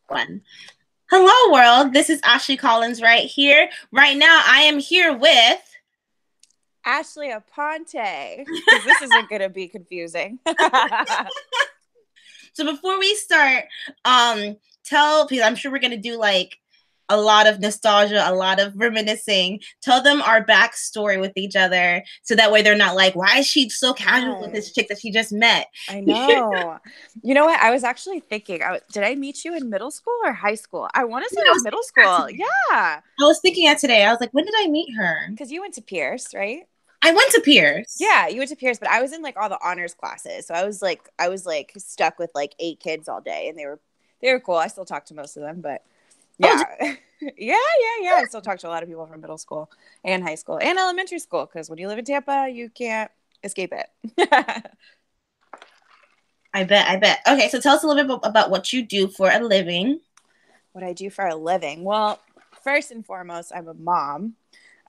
One. Hello, world. This is Ashley Collins right here. Right now, I am here with. Ashley Aponte, because this isn't going to be confusing. So before we start, tell because I'm sure we're gonna do like a lot of nostalgia, a lot of reminiscing. Tell them our backstory with each other, so that way they're not like, "Why is she so casual with this Yes, chick that she just met?" I know. You know what? I was actually thinking, did I meet you in middle school or high school? I want to say Yeah, it was middle school. Yeah, I was thinking that today. I was like, when did I meet her? because you went to Pierce, right? I went to Pierce. Yeah, you went to Pierce, but I was in like all the honors classes. So I was like stuck with like 8 kids all day, and they were cool. I still talk to most of them, but Oh, yeah. Yeah. I still talk to a lot of people from middle school and high school and elementary school because when you live in Tampa, you can't escape it. I bet. I bet. Okay, so tell us a little bit about what you do for a living. What I do for a living. Well, first and foremost, I'm a mom.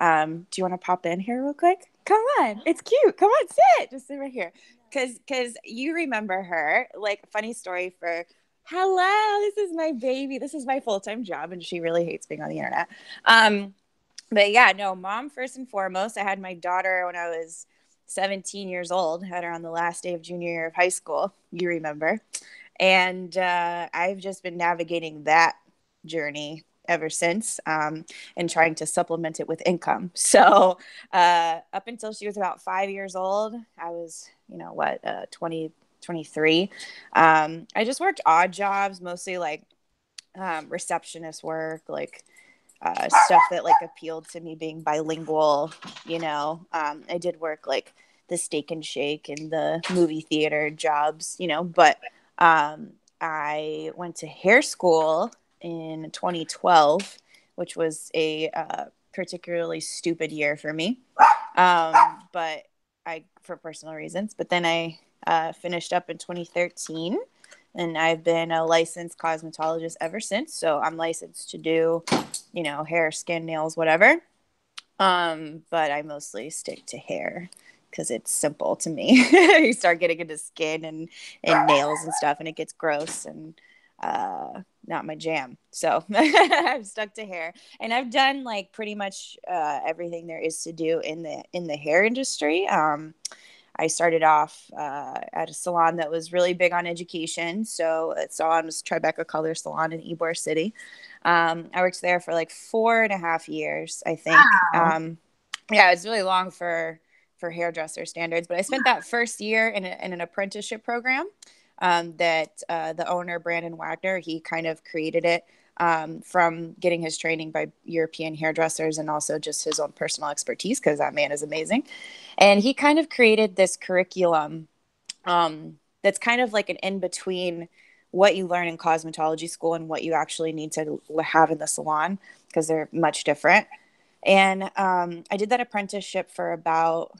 Do you want to pop in here real quick? Come on, it's cute. Come on, sit. Just sit right here, cause you remember her. Like, funny story for. Hello, this is my baby. This is my full time job, and she really hates being on the internet. Um, but yeah, no, mom first and foremost. I had my daughter when I was 17 years old. Had her on the last day of junior year of high school. You remember? And I've just been navigating that journey ever since, and trying to supplement it with income. So up until she was about 5 years old, I was, 20, 23. I just worked odd jobs, mostly like receptionist work, like stuff that like appealed to me being bilingual. I did work like the Steak and Shake and the movie theater jobs, but I went to hair school in 2012, which was a particularly stupid year for me. But for personal reasons, but then I finished up in 2013, and I've been a licensed cosmetologist ever since. So I'm licensed to do, hair, skin, nails, whatever. But I mostly stick to hair because it's simple to me. You start getting into skin and nails and stuff, and it gets gross and not my jam. So I've stuck to hair, and I've done like pretty much everything there is to do in the hair industry. I started off at a salon that was really big on education. So the salon was Tribeca Color Salon in Ybor City. I worked there for like 4.5 years, I think. Wow. Yeah, it's really long for hairdresser standards. But I spent that first year in an apprenticeship program that the owner, Brandon Wagner, he kind of created it from getting his training by European hairdressers and also just his own personal expertise because that man is amazing. And he kind of created this curriculum that's kind of like an in between what you learn in cosmetology school and what you actually need to have in the salon because they're much different. And I did that apprenticeship for about,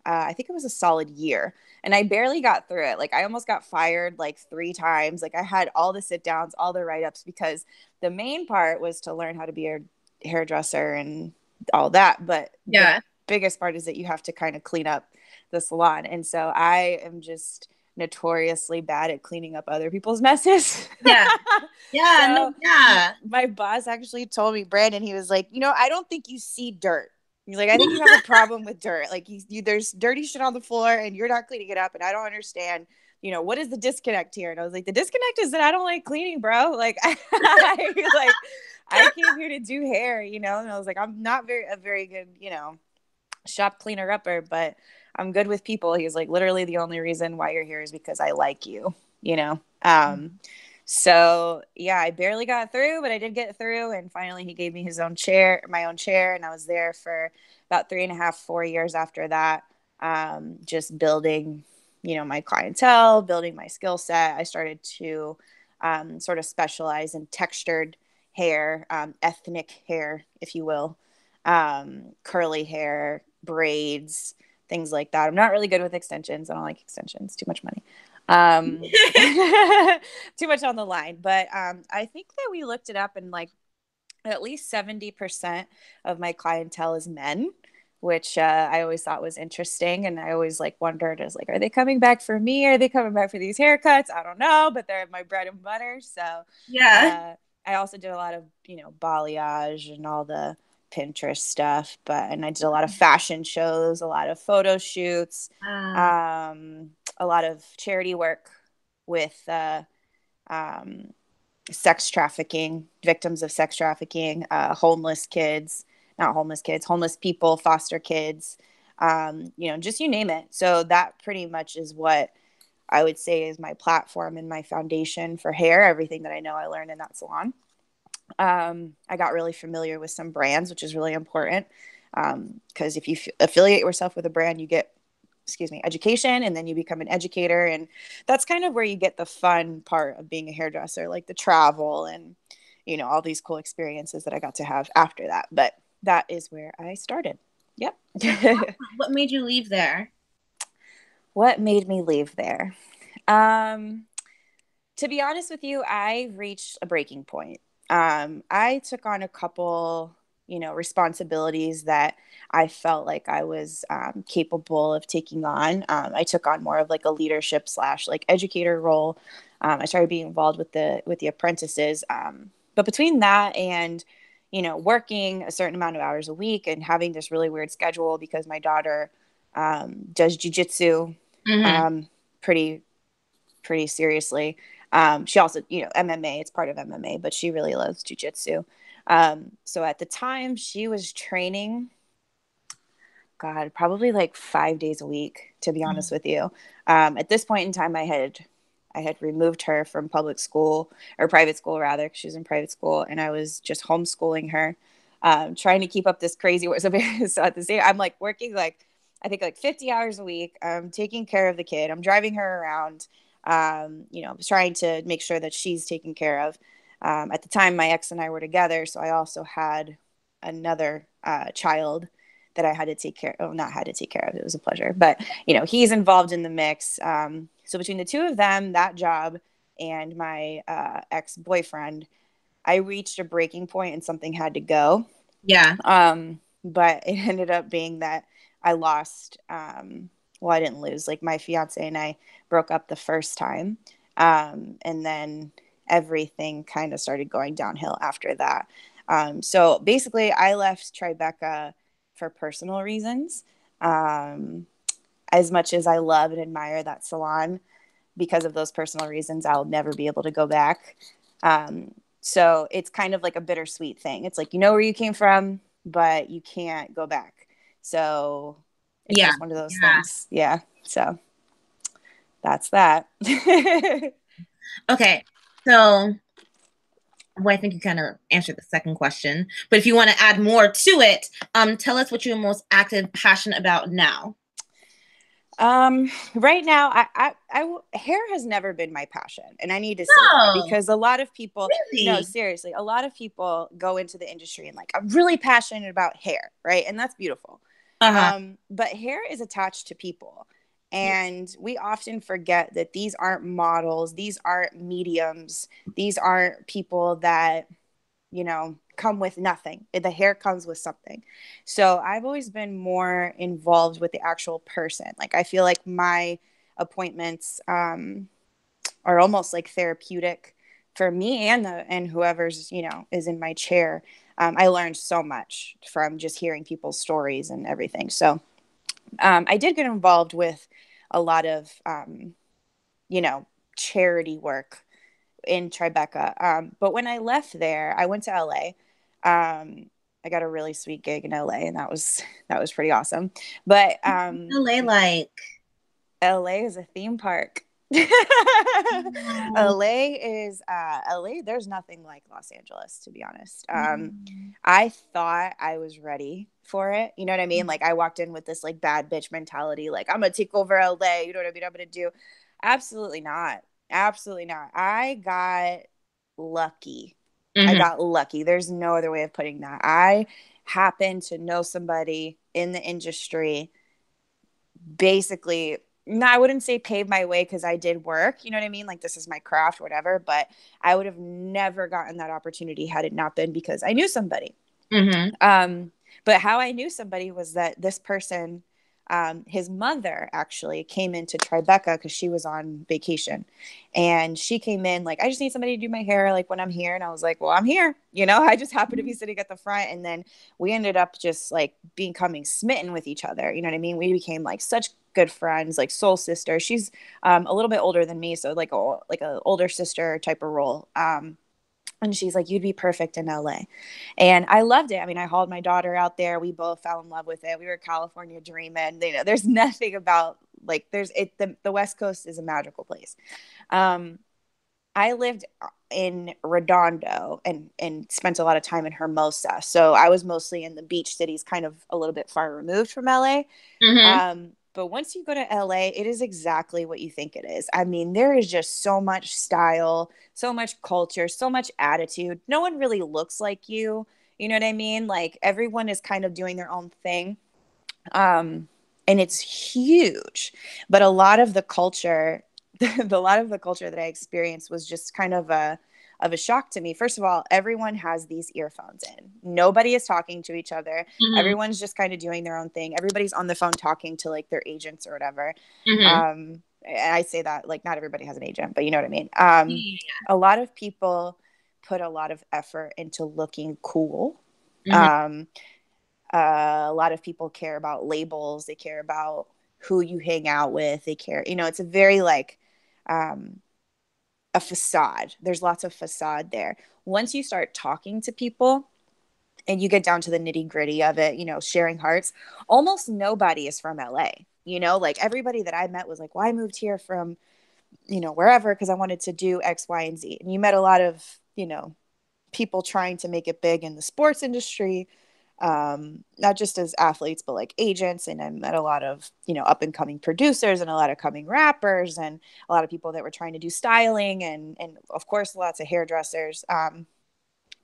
I think it was a solid year. And I barely got through it. Like, I almost got fired like 3 times. Like, I had all the sit downs, all the write ups, because the main part was to learn how to be a hairdresser and all that. But the Yeah. biggest part is that you have to kind of clean up the salon. And so I am just notoriously bad at cleaning up other people's messes. Yeah. Yeah. No, So yeah. my boss actually told me, Brandon, he was like, I don't think you see dirt. He's like, I think you have a problem with dirt. Like, there's dirty shit on the floor and you're not cleaning it up. And I don't understand, what is the disconnect here? And I was like, the disconnect is that I don't like cleaning, bro. Like, like, I came here to do hair, And I was like, I'm not a very good, shop cleaner upper, but I'm good with people. He's like, literally the only reason why you're here is because I like you, you know? So yeah, I barely got through, but I did get through. And finally he gave me my own chair. And I was there for about 3.5, 4 years after that. Just building, my clientele, building my skill set. I started to sort of specialize in textured hair, ethnic hair, if you will, curly hair, braids, things like that. I'm not really good with extensions. I don't like extensions, too much money. Too much on the line. But I think that we looked it up, and like at least 70% of my clientele is men, which I always thought was interesting. And I always like wondered, as like, are they coming back for me? Are they coming back for these haircuts? I don't know, but they're my bread and butter. So Yeah. I also did a lot of, balayage and all the Pinterest stuff, and I did a lot of fashion shows, a lot of photo shoots, Wow. a lot of charity work with um, sex trafficking, victims of sex trafficking, homeless kids, not homeless kids, homeless people, foster kids, just you name it. So that pretty much is what I would say is my platform and my foundation for hair, everything that I know I learned in that salon. I got really familiar with some brands, which is really important, because if you affiliate yourself with a brand, you get, education, and then you become an educator. And that's kind of where you get the fun part of being a hairdresser, like the travel and, all these cool experiences that I got to have after that. But that is where I started. Yep. What made you leave there? What made me leave there? To be honest with you, I reached a breaking point. I took on a couple, responsibilities that I felt like I was capable of taking on. I took on more of like a leadership slash like educator role. I started being involved with the apprentices. But between that and, working a certain amount of hours a week and having this really weird schedule because my daughter does jujitsu Mm-hmm. pretty seriously. She also, MMA, it's part of MMA, but she really loves jujitsu. So at the time she was training, God, probably like 5 days a week, to be honest with you. At this point in time, I had removed her from public school, or private school rather, 'cause she was in private school, and I was just homeschooling her, trying to keep up this crazy work. So at the same, I'm like working like, I think like 50 hours a week. I'm taking care of the kid. I'm driving her around, trying to make sure that she's taken care of. At the time, my ex and I were together, so I also had another child that I had to take care of. Oh, not had to take care of. It was a pleasure. But, he's involved in the mix. So between the two of them, that job, and my ex-boyfriend, I reached a breaking point and something had to go. Yeah. But it ended up being that I lost, well, I didn't lose. Like my fiance and I broke up the first time. And then everything kind of started going downhill after that. So basically, I left Tribeca for personal reasons. As much as I love and admire that salon, because of those personal reasons, I'll never be able to go back. So it's kind of like a bittersweet thing. It's like, where you came from, but you can't go back. So it's Yeah. just one of those Yeah. things. Yeah. So that's that. Okay. So, well, I think you kind of answered the second question, but if you want to add more to it, tell us what you're most active, passionate about now. Right now, hair has never been my passion, and I need to say that No, because a lot of people, no, really. seriously, a lot of people go into the industry and like, I'm really passionate about hair, right? And that's beautiful. Uh-huh. But hair is attached to people, and we often forget that these aren't models, these aren't mediums, these aren't people that, come with nothing. The hair comes with something. So I've always been more involved with the actual person. Like I feel like my appointments are almost like therapeutic for me and whoever's is in my chair. I learned so much from just hearing people's stories and everything. So I did get involved with a lot of charity work in Tribeca. But when I left there, I went to LA. I got a really sweet gig in LA, and that was pretty awesome. But LA, like, LA is a theme park. no. LA. There's nothing like Los Angeles, to be honest. I thought I was ready for it. You know what I mean? Like I walked in with this like bad bitch mentality, like I'm gonna take over LA. You know what I mean? I'm gonna do. Absolutely not. Absolutely not. I got lucky. I Mm-hmm. got lucky. There's no other way of putting that. I happened to know somebody in the industry, basically. No, I wouldn't say pave my way because I did work. You know what I mean? Like this is my craft, whatever. But I would have never gotten that opportunity had it not been because I knew somebody. Mm-hmm. But how I knew somebody was that this person His mother actually came into Tribeca because she was on vacation, and she came in like, I just need somebody to do my hair like when I'm here. And I was like, well, I'm here. I just happened to be sitting at the front, and then we ended up just like becoming smitten with each other. You know what I mean? We became like such good friends, like soul sister. She's a little bit older than me, so like a older sister type of role. And she's like, you'd be perfect in LA. And I loved it. I mean, I hauled my daughter out there. We both fell in love with it. We were California dreaming. There's nothing about like the West Coast is a magical place. I lived in Redondo and spent a lot of time in Hermosa. So I was mostly in the beach cities, kind of a little bit far removed from LA. Mm-hmm. But once you go to LA, it is exactly what you think it is. I mean, there is just so much style, so much culture, so much attitude. No one really looks like you. You know what I mean? Like everyone is kind of doing their own thing. And it's huge. But a lot of the culture, a lot of the culture that I experienced was just kind of a shock to me. First of all, everyone has these earphones in. Nobody is talking to each other. Mm-hmm. Everyone's just kind of doing their own thing. Everybody's on the phone talking to like their agents or whatever. Mm-hmm. And I say that like not everybody has an agent, but you know what I mean. Yeah. A lot of people put a lot of effort into looking cool. Mm-hmm. Um, a lot of people care about labels. They care about who you hang out with. They care, it's a very like a facade. There's lots of facade there. Once you start talking to people and you get down to the nitty gritty of it, sharing hearts, almost nobody is from LA. Like everybody that I met was like, well, I moved here from, wherever because I wanted to do X, Y, and Z. And you met a lot of, people trying to make it big in the sports industry, not just as athletes, but like agents. And I met a lot of, up and coming producers and a lot of coming rappers and a lot of people that were trying to do styling and of course, lots of hairdressers.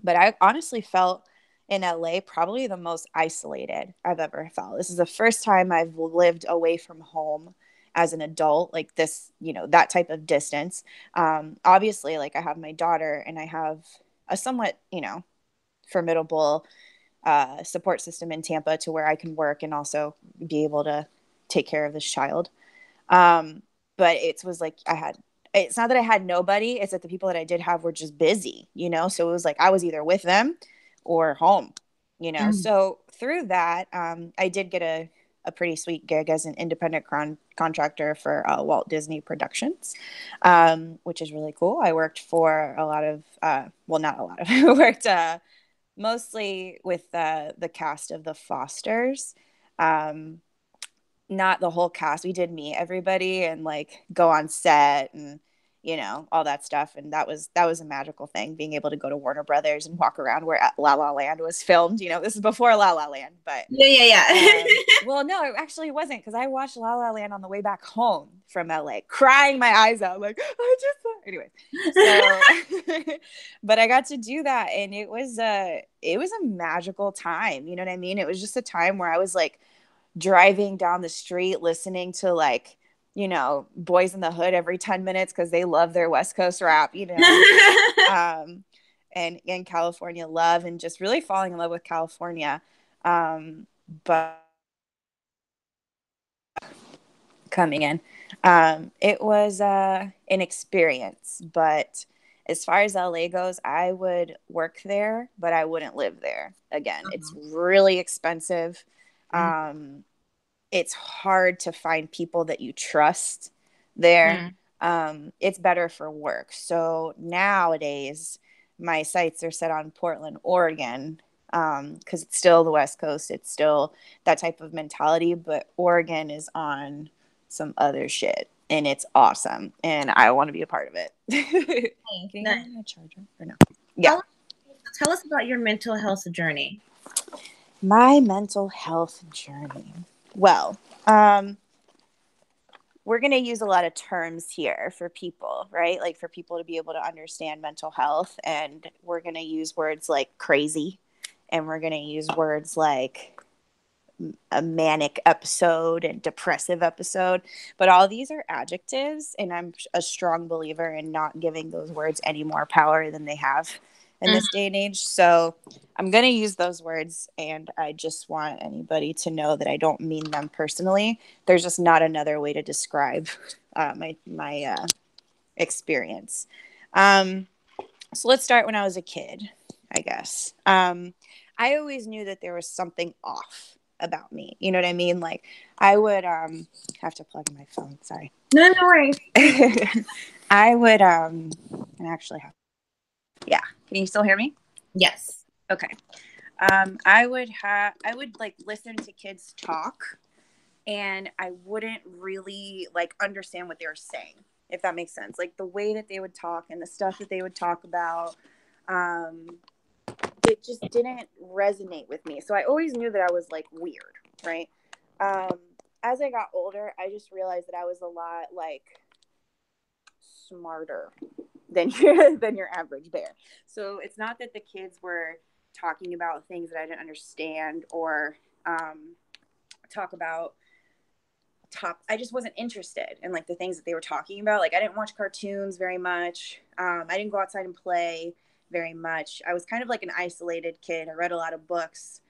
But I honestly felt in LA probably the most isolated I've ever felt. This is the first time I've lived away from home as an adult, like this, that type of distance. Obviously, like I have my daughter and I have a somewhat, formidable support system in Tampa to where I can work and also be able to take care of this child. But it was like it's not that I had nobody, it's that the people that I did have were just busy, so it was like I was either with them or home, Mm-hmm. so through that, I did get a pretty sweet gig as an independent contractor for Walt Disney Productions, which is really cool. I worked for a lot of, well, not a lot of, I worked mostly with the cast of the Fosters. Um, Not the whole cast. We did meet everybody and like go on set and all that stuff. And that was a magical thing, being able to go to Warner Brothers and walk around where La La Land was filmed. This is before La La Land, but Yeah, yeah, yeah. well, no, it actually wasn't because I watched La La Land on the way back home from LA, crying my eyes out, like I just anyway. So, but I got to do that, and it was a magical time. You know what I mean? It was just a time where I was like driving down the street listening to like Boys in the Hood every 10 minutes because they love their West Coast rap, um and California love, and just really falling in love with California. But coming in, it was an experience. But as far as LA goes, I would work there, but I wouldn't live there again. It's really expensive. um it's hard to find people that you trust there. Mm. It's better for work. So nowadays, my sights are set on Portland, Oregon, because it's still the West Coast. It's still that type of mentality, but Oregon is on some other shit, and it's awesome, and I want to be a part of it. Can you Nice. give me a charger or no? Tell Yeah. us, tell us about your mental health journey. My mental health journey. Well, we're going to use a lot of terms here for people, right? Like for people to be able to understand mental health. And we're going to use words like crazy. And we're going to use words like a manic episode and depressive episode. But all these are adjectives. And I'm a strong believer in not giving those words any more power than they have. in this day and age. So I'm going to use those words, and I just want anybody to know that I don't mean them personally. There's just not another way to describe my experience. So let's start when I was a kid, I guess. I always knew that there was something off about me. You know what I mean? Like I would have to plug in my phone. Sorry. No, no worries. I would and actually have, yeah. Can you still hear me? Yes. Okay. I would like listen to kids talk, and I wouldn't really like understand what they were saying, if that makes sense. Like the way that they would talk and the stuff that they would talk about, um, it just didn't resonate with me. So I always knew that I was like weird, right? As I got older, I just realized that I was a lot like smarter than your average bear. So it's not that the kids were talking about things that I didn't understand or talk about I just wasn't interested in like the things that they were talking about. Like I didn't watch cartoons very much. I didn't go outside and play very much. I was kind of like an isolated kid. I read a lot of books,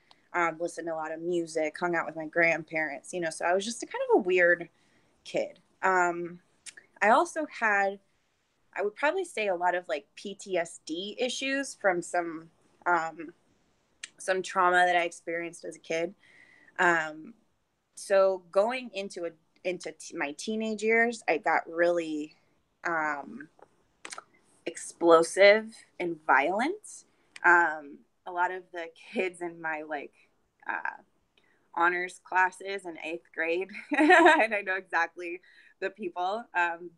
listened to a lot of music, hung out with my grandparents, you know, so I was just a kind of a weird kid. I also had, I would probably say a lot of like PTSD issues from some trauma that I experienced as a kid. So going into my teenage years, I got really explosive and violent. A lot of the kids in my like honors classes in 8th grade, and I know exactly the people.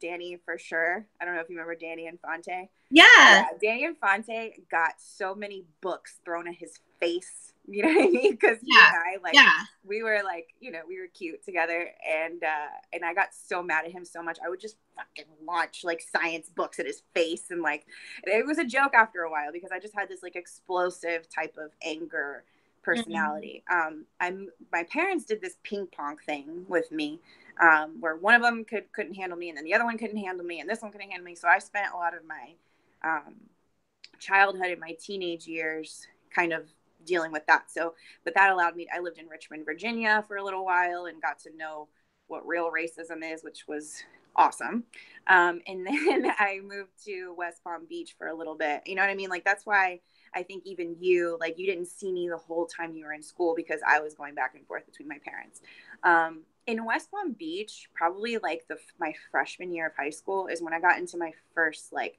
Danny for sure. I don't know if you remember Danny Infante. Yeah. Yeah, Danny Infante got so many books thrown at his face. You know what I mean? Because he and I, like, we were like, you know, we were cute together, and I got so mad at him so much. I would just fucking launch like science books at his face, and like, it was a joke after a while because I just had this like explosive type of anger personality. My parents did this ping pong thing with me, where one of them couldn't handle me, and then the other one couldn't handle me, and this one couldn't handle me. So I spent a lot of my childhood and my teenage years kind of dealing with that. So, but that allowed me, I lived in Richmond, Virginia for a little while and got to know what real racism is, which was awesome. And then I moved to West Palm Beach for a little bit. You know what I mean? Like, that's why I think even you, like, you didn't see me the whole time you were in school because I was going back and forth between my parents. In West Palm Beach, probably like my freshman year of high school is when I got into my first like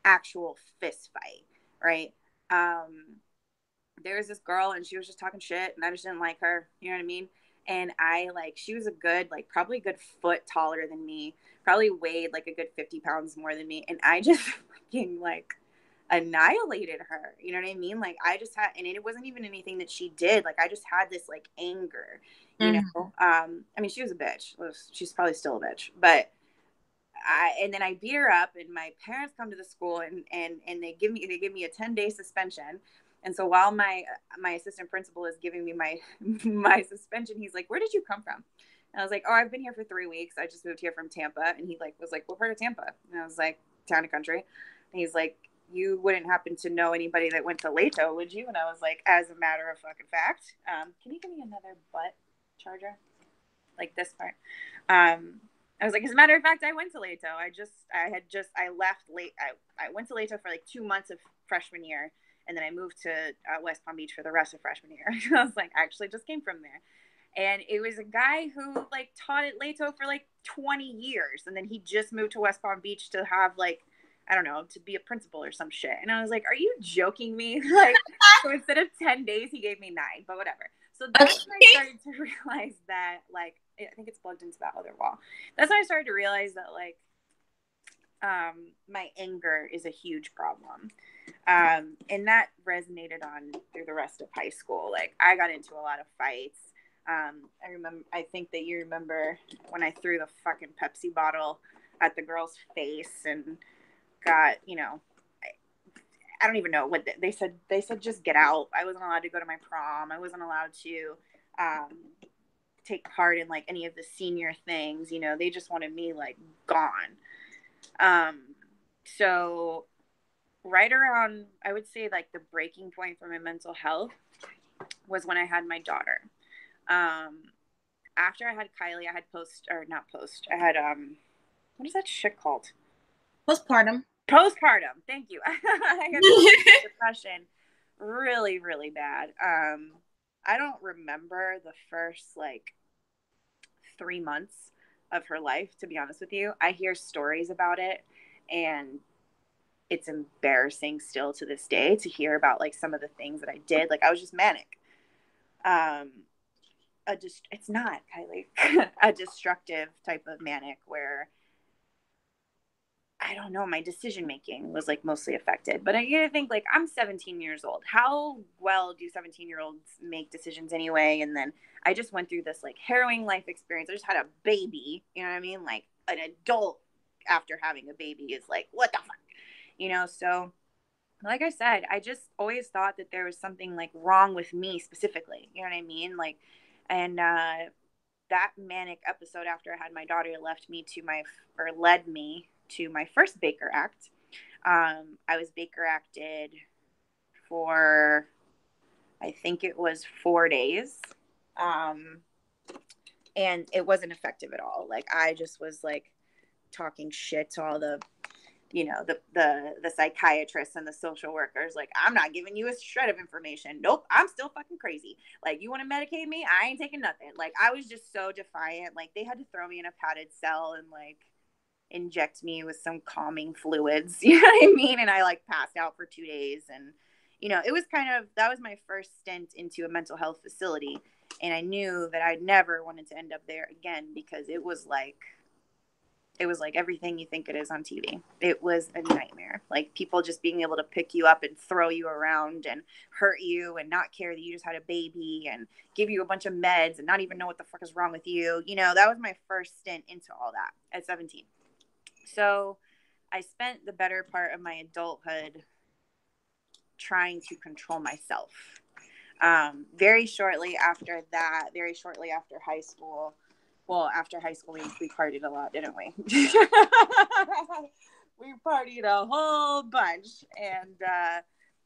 actual fist fight, right? There was this girl and she was just talking shit and I just didn't like her, you know what I mean? And she was a good, like probably a good foot taller than me, probably weighed like a good 50 pounds more than me. And I just fucking like annihilated her, you know what I mean? Like I just had, and it wasn't even anything that she did. Like I just had this like anger, you know? I mean, she was a bitch. She's probably still a bitch, but and then I beat her up and my parents come to the school and they give me a 10-day suspension. And so while my assistant principal is giving me my my suspension, he's like, "Where did you come from?" And I was like, "Oh, I've been here for 3 weeks. I just moved here from Tampa." And he like was like, "What part of Tampa?" And I was like, "Town and country." And he's like, "You wouldn't happen to know anybody that went to Leto, would you?" And I was like, "As a matter of fucking fact, can you give me another butt charger, like this part?" I was like, as a matter of fact, I went to Leto. I left late. I went to Leto for like 2 months of freshman year. And then I moved to West Palm Beach for the rest of freshman year. I was like, I actually just came from there. And it was a guy who like taught at Leto for like 20 years. And then he just moved to West Palm Beach to have like, I don't know, to be a principal or some shit. And I was like, are you joking me? Like, so instead of 10 days, he gave me 9, but whatever. So that's when I started to realize that, like, I think it's plugged into that other wall. That's when I started to realize that, like, my anger is a huge problem. And that resonated on through the rest of high school. Like, I got into a lot of fights. I think that you remember when I threw the fucking Pepsi bottle at the girl's face and got, you know, I don't even know what they said. They said just get out. I wasn't allowed to go to my prom. I wasn't allowed to take part in like any of the senior things. You know, they just wanted me like gone. So right around, I would say like the breaking point for my mental health was when I had my daughter. Um, After I had Kylie, I had I had, what is that shit called? Postpartum. Postpartum. Thank you. I had depression really, really bad. I don't remember the first like 3 months of her life, to be honest with you. I hear stories about it, and it's embarrassing still to this day to hear about like some of the things that I did. Like I was just manic. Um, it's not Kylie, a destructive type of manic where I don't know, my decision making was like mostly affected. But I gotta think like I'm 17 years old. How well do 17-year-olds make decisions anyway? And then I just went through this like harrowing life experience. I just had a baby, you know what I mean? Like an adult after having a baby is like, what the fuck? So like I said, I just always thought that there was something like wrong with me specifically. You know what I mean? Like, and that manic episode after I had my daughter led me to my first Baker Act. I was Baker acted for, I think it was 4 days. Um, and it wasn't effective at all. Like I just was like talking shit to all the psychiatrists and the social workers. Like, I'm not giving you a shred of information. Nope, I'm still fucking crazy. Like, you want to medicate me? I ain't taking nothing. Like, I was just so defiant. Like, they had to throw me in a padded cell and like inject me with some calming fluids. You know what I mean? And I like passed out for 2 days. And it was that was my first stint into a mental health facility. And I knew that I never wanted to end up there again, because it was like everything you think it is on TV. It was a nightmare. Like people just being able to pick you up and throw you around and hurt you and not care that you just had a baby and give you a bunch of meds and not even know what the fuck is wrong with you. That was my first stint into all that at 17. So I spent the better part of my adulthood trying to control myself. Very shortly after high school, well, after high school, we partied a lot, didn't we? We partied a whole bunch, and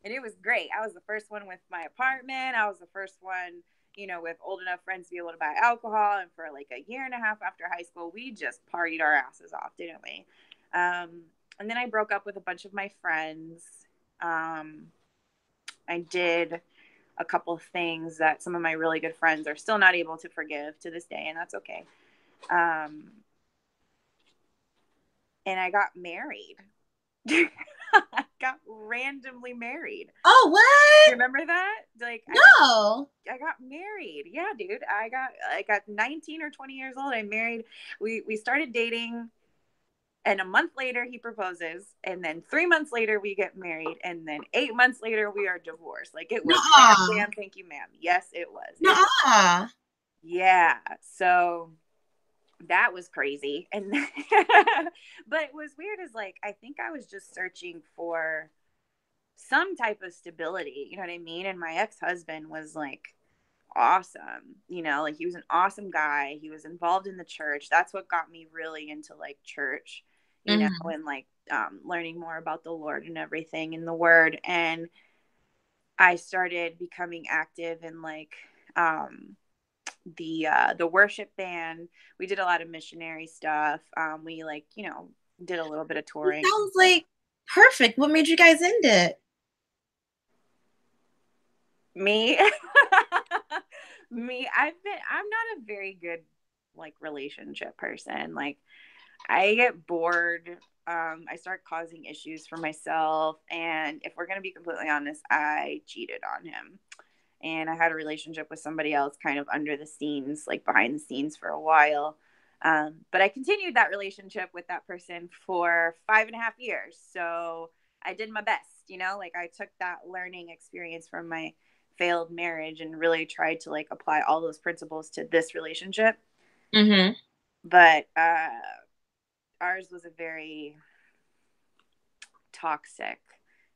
it was great. I was the first one with my apartment. I was the first one, with old enough friends to be able to buy alcohol. And for like a year and a half after high school, we just partied our asses off, didn't we? And then I broke up with a bunch of my friends. I did a couple of things that some of my really good friends are still not able to forgive to this day, and that's okay. And I got married. I got randomly married. Oh, what? You remember that? Like, no. I got married. Yeah, dude. I got 19 or 20 years old. I married. We started dating, and a month later he proposes, and then 3 months later we get married, and then 8 months later we are divorced. Like it was bam, thank you, ma'am. Yes, it was. Yeah. So that was crazy. And but it was weird is like I think I was just searching for some type of stability, you know what I mean? And my ex-husband was like awesome, like he was an awesome guy. He was involved in the church. That's what got me really into like church, and like learning more about the Lord and everything in the word. And I started becoming active in like the worship band. We did a lot of missionary stuff. We like did a little bit of touring. It sounds like perfect. What made you guys end it? Me. I'm not a very good like relationship person. Like I get bored. I start causing issues for myself, and if we're gonna be completely honest, I cheated on him. And I had a relationship with somebody else kind of under the scenes, like behind the scenes for a while. But I continued that relationship with that person for 5.5 years. So I did my best, like I took that learning experience from my failed marriage and really tried to like apply all those principles to this relationship. But ours was a very toxic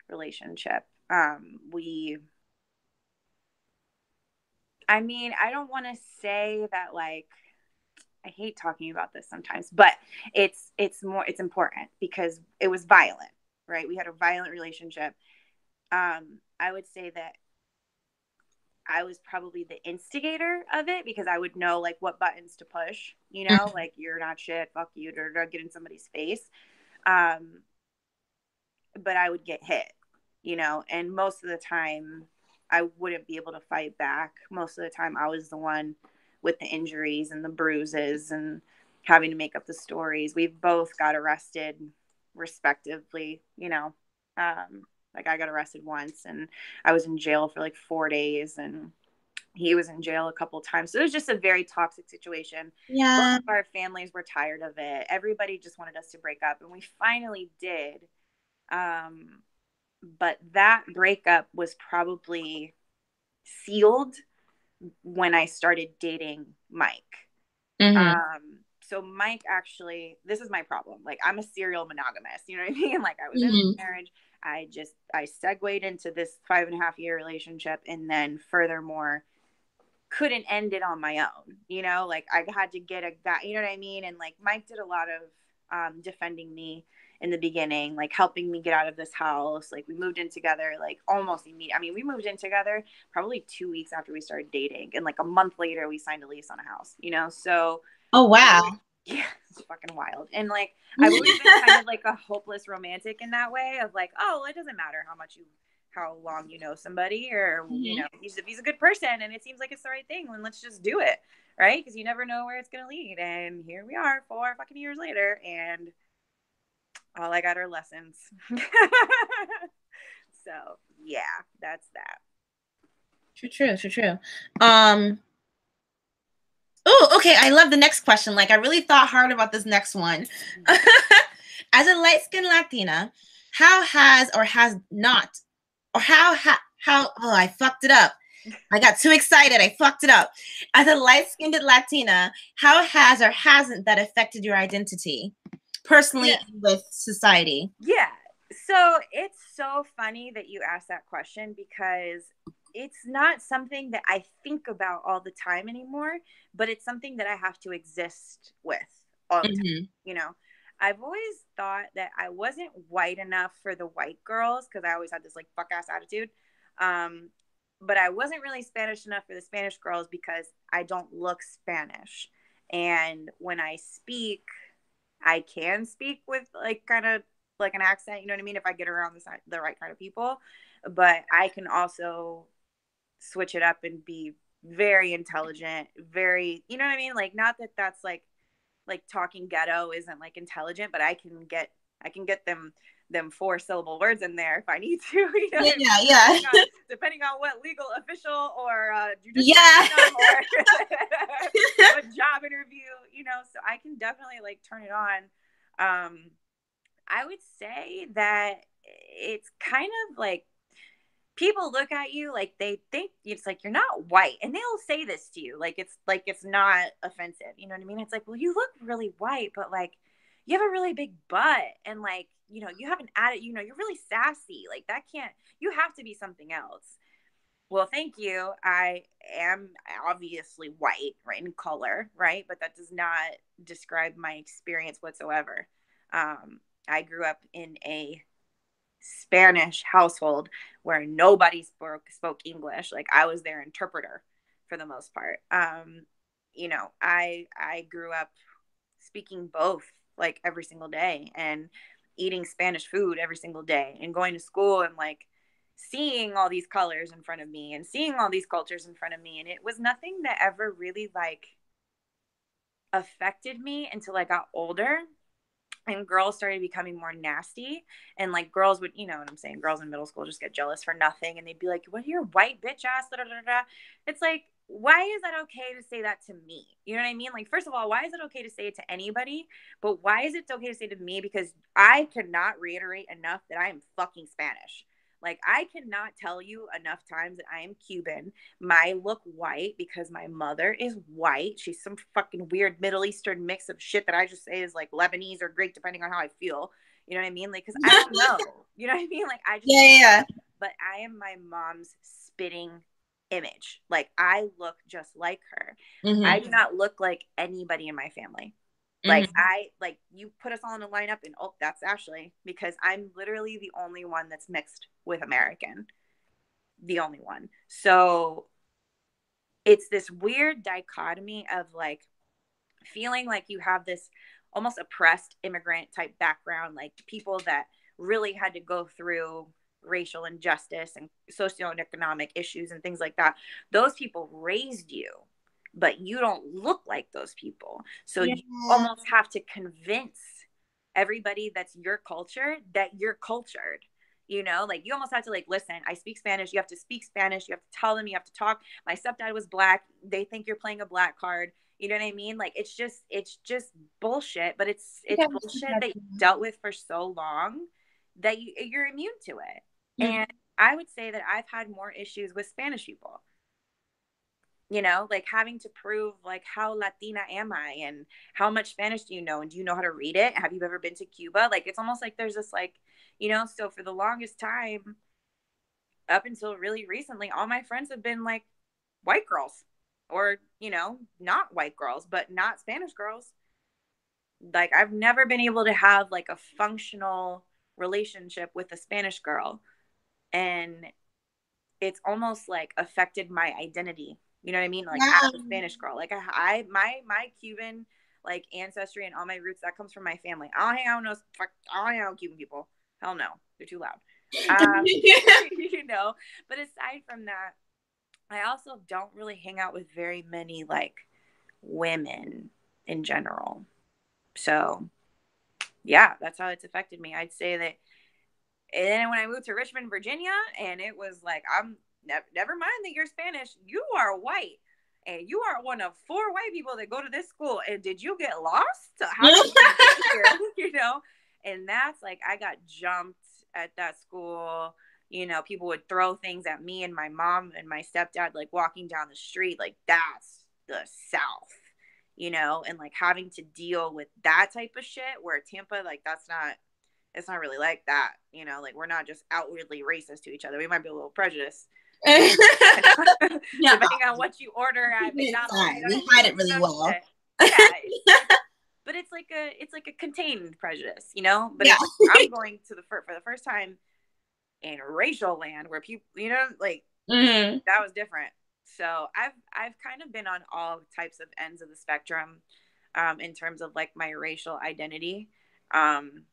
relationship. I don't want to say that like I hate talking about this sometimes, but it's important because it was violent, right? We had a violent relationship. I would say that I was probably the instigator of it because I would know like what buttons to push, you know, like you're not shit, fuck you, get in somebody's face. Um, but I would get hit, you know, and most of the time I wouldn't be able to fight back. Most of the time I was the one with the injuries and the bruises and having to make up the stories. We've both got arrested respectively, you know. Like I got arrested once and I was in jail for like 4 days and he was in jail a couple times. So it was just a very toxic situation. Both Yeah. of our families were tired of it. Everybody just wanted us to break up and we finally did. But that breakup was probably sealed when I started dating Mike. Mm-hmm. So Mike actually, this is my problem. Like I'm a serial monogamist, you know what I mean? Like I was in Mm-hmm. a marriage. I segued into this 5.5 year relationship and then furthermore couldn't end it on my own, you know, like I had to get a guy, you know what I mean? And like Mike did a lot of defending me in the beginning, like helping me get out of this house. Like we moved in together, like almost immediately. I mean, we moved in together probably 2 weeks after we started dating. And like a month later, we signed a lease on a house, you know? So Oh, wow. yeah, it's fucking wild. And like, I've always been kind of like a hopeless romantic in that way of like, oh, it doesn't matter how long you know somebody or, you Mm-hmm. know, if he's a good person and it seems like it's the right thing, then let's just do it. Right. Because you never know where it's going to lead. And here we are 4 fucking years later. And all I got are lessons. So yeah, that's that. True. Um, oh, okay. I love the next question. Like, I really thought hard about this next one. As a light-skinned Latina, how has or has not, or how, oh, I fucked it up. I got too excited. I fucked it up. As a light-skinned Latina, how has or hasn't that affected your identity personally Yeah. and with society? Yeah. So it's so funny that you asked that question because it's not something that I think about all the time anymore, but it's something that I have to exist with all the time. Mm-hmm. You know, I've always thought that I wasn't white enough for the white girls because I always had this like fuck ass attitude. Um, but I wasn't really Spanish enough for the Spanish girls because I don't look Spanish. And when I speak, I can speak with like kind of like an accent, you know what I mean? If I get around the right kind of people, but I can also switch it up and be very intelligent, very, you know what I mean? Like, not that that's like talking ghetto isn't like intelligent, but I can get them 4 syllable words in there if I need to, you know what I mean? Yeah. Depending on what legal official or judicial Yeah. system or a job interview, you know, so I can definitely like turn it on. I would say that it's kind of like people look at you like they think it's like you're not white and they'll say this to you like it's not offensive, you know what I mean? It's like, well, you look really white but like you have a really big butt and like, you know, you have an attitude, you know, you're really sassy, like that can't, you have to be something else. Well, thank you. I am obviously white, right, in color, right, but that does not describe my experience whatsoever. I grew up in a Spanish household where nobody spoke English. Like I was their interpreter for the most part. You know, I grew up speaking both like every single day and eating Spanish food every single day and going to school and like seeing all these colors in front of me and seeing all these cultures in front of me. And it was nothing that ever really like affected me until I got older and girls started becoming more nasty and like girls would, you know what I'm saying, girls in middle school just get jealous for nothing and they'd be like, what, you're white bitch ass, da, da, da, da. It's like, why is that okay to say that to me? You know what I mean? Like, first of all, why is it okay to say it to anybody? But why is it okay to say it to me? Because I cannot reiterate enough that I am fucking Spanish. Like, I cannot tell you enough times that I am Cuban. I look white because my mother is white. She's some fucking weird Middle Eastern mix of shit that I just say is like Lebanese or Greek, depending on how I feel. You know what I mean? Like, because I don't know. You know what I mean? Like, I just don't Yeah. know. But I am my mom's spitting image. Like, I look just like her. I Mm-hmm. do not look like anybody in my family. Like Mhm. you put us all in a lineup and oh, that's Ashley, because I'm literally the only one that's mixed with American. The only one. So it's this weird dichotomy of like feeling like you have this almost oppressed immigrant type background, like people that really had to go through racial injustice and socioeconomic issues and things like that. Those people raised you, but you don't look like those people. So Yeah. you almost have to convince everybody that's your culture that you're cultured. You know, like you almost have to like, listen, I speak Spanish. You have to speak Spanish. You have to tell them, you have to talk. My stepdad was black. They think you're playing a black card. You know what I mean? Like it's just bullshit, but it's Yeah. bullshit that you dealt with for so long that you're immune to it. Mhm. And I would say that I've had more issues with Spanish people. You know, like having to prove like how Latina am I and how much Spanish do you know and do you know how to read it? Have you ever been to Cuba? Like it's almost like there's this like, you know, so for the longest time up until really recently, all my friends have been like white girls or, you know, not white girls, but not Spanish girls. Like I've never been able to have like a functional relationship with a Spanish girl. And it's almost like affected my identity. You know what I mean? Like as a Yeah. Spanish girl, like my Cuban like ancestry and all my roots that comes from my family. I don't hang out with I don't hang out with Cuban people. Hell no, they're too loud. You know. But aside from that, I also don't really hang out with very many like women in general. So yeah, that's how it's affected me. I'd say that. And then when I moved to Richmond, Virginia, and it was like, never mind that you're Spanish, you are white. And you are one of 4 white people that go to this school. And did you get lost? How did you get here? You know? And that's like, I got jumped at that school. You know, people would throw things at me and my mom and my stepdad, like walking down the street. Like, that's the South, you know? And like having to deal with that type of shit where Tampa, like, it's not really like that, you know, like we're not just outwardly racist to each other. We might be a little prejudiced, Yeah. depending on what you order at It's McDonald's. You fine. know We what I mean? hide it Like really some well. shit. Yeah, but it's like a contained prejudice, you know. But Yeah. it's like I'm going to for the first time in racial land where people, you know, like Hmm. that was different. So I've kind of been on all types of ends of the spectrum, in terms of like my racial identity. Um,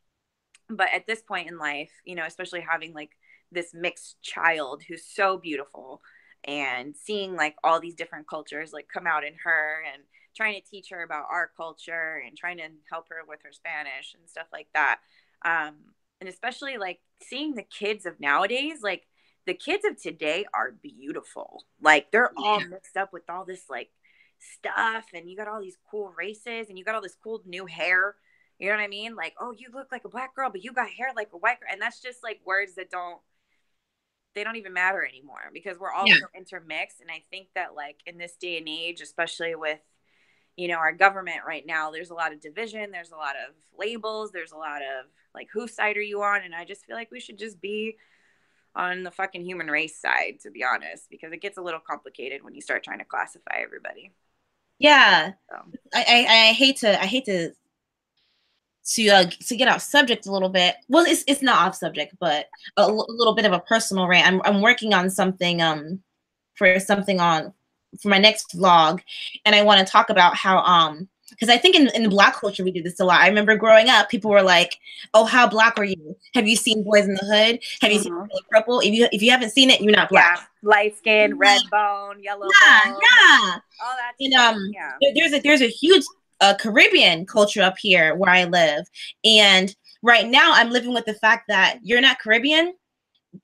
but at this point in life, you know, especially having like this mixed child who's so beautiful and seeing like all these different cultures like come out in her and trying to teach her about our culture and trying to help her with her Spanish and stuff like that. Um, and especially like seeing the kids of nowadays, like the kids of today are beautiful. Like they're all mixed up with all this like stuff and you got all these cool races and you got all this cool new hair, you know what I mean? Like, oh, you look like a black girl, but you got hair like a white girl. And that's just like words that they don't even matter anymore because we're all Yeah. so intermixed. And I think that like in this day and age, especially with, you know, our government right now, there's a lot of division. There's a lot of labels. There's a lot of like, whose side are you on? And I just feel like we should just be on the fucking human race side, to be honest, because it gets a little complicated when you start trying to classify everybody. Yeah. So, I hate to get off subject a little bit. Well, it's not off subject, but little bit of a personal rant. I'm working on something for something on for my next vlog, and I want to talk about how because I think in the Black culture we do this a lot. I remember growing up, people were like, "Oh, how Black are you? Have you seen Boys in the Hood? Have you seen mhm. Color Purple? If you haven't seen it, you're not Black." Yeah, light skin, Yeah, red bone, yellow yeah, bone, yeah. all that And shit. Yeah. there's a huge Caribbean culture up here where I live, and right now I'm living with the fact that you're not Caribbean.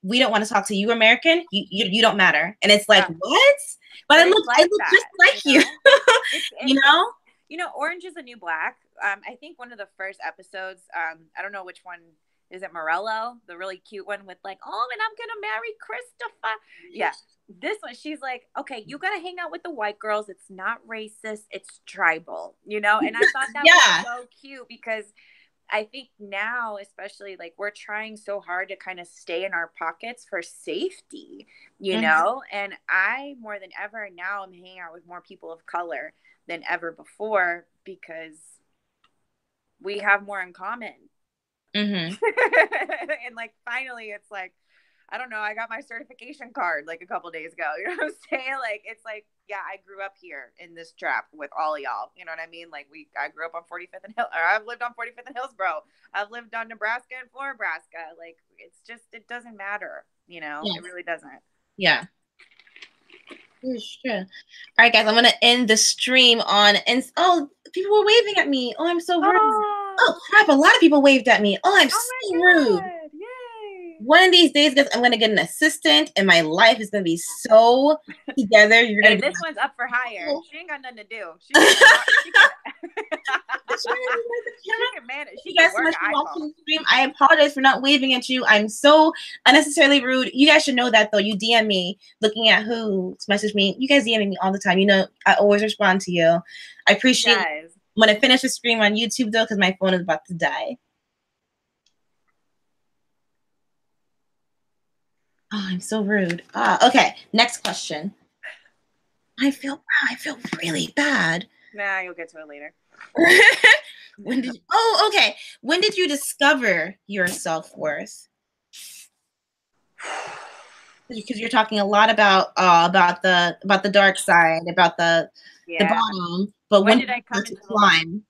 We don't want to talk to you, American. You don't matter. And it's like, Yeah. what? But But it's I like look just that, you like you. know? You It's know? you know, Orange is the New Black. I think one of the first episodes, I don't know which one is it, Morello, the really cute one with like, oh, and I'm gonna marry Christopher. Yeah. This one, she's like, okay, you gotta hang out with the white girls. It's not racist, it's tribal, you know? And I thought that was Yeah. so cute because I think now, especially like we're trying so hard to kind of stay in our pockets for safety, you Mhm. know? And I, more than ever, now I'm hanging out with more people of color than ever before because we have more in common. Mm-hmm. And like, finally, it's like, I don't know, I got my certification card like a couple days ago. You know what I'm saying? Like, it's like, yeah, I grew up here in this trap with all of y'all. You know what I mean? Like, I grew up on 45th and I've lived on 45th and Hillsborough. I've lived on Nebraska and Floribra. Like, it's just, it doesn't matter. You know, Yes. it really doesn't. Yeah. It's true. All right, guys, I'm gonna end the stream on, and oh, people were waving at me. Oh, I'm so rude. Oh crap! A lot of people waved at me. Oh, I'm so rude. Yay! One of these days, guys, I'm gonna get an assistant, and my life is gonna be so together. You're gonna Hey, be this like, one's up for hire. oh. She ain't got nothing to do. She Thank can manage. She you can guys so work much an for watching iPhone. the stream. I apologize for not waving at you. I'm so unnecessarily rude. You guys should know that, though. You DM me, looking at who's messaged me. You guys DM me all the time. You know, I always respond to you. I appreciate it. I'm gonna finish the stream on YouTube though, because my phone is about to die. Oh, I'm so rude. Okay, next question. I feel really bad. Nah, you'll get to it later. Okay. When did you discover your self-worth? Because you're talking a lot about the dark side, about the bottom. But when did I come into climb?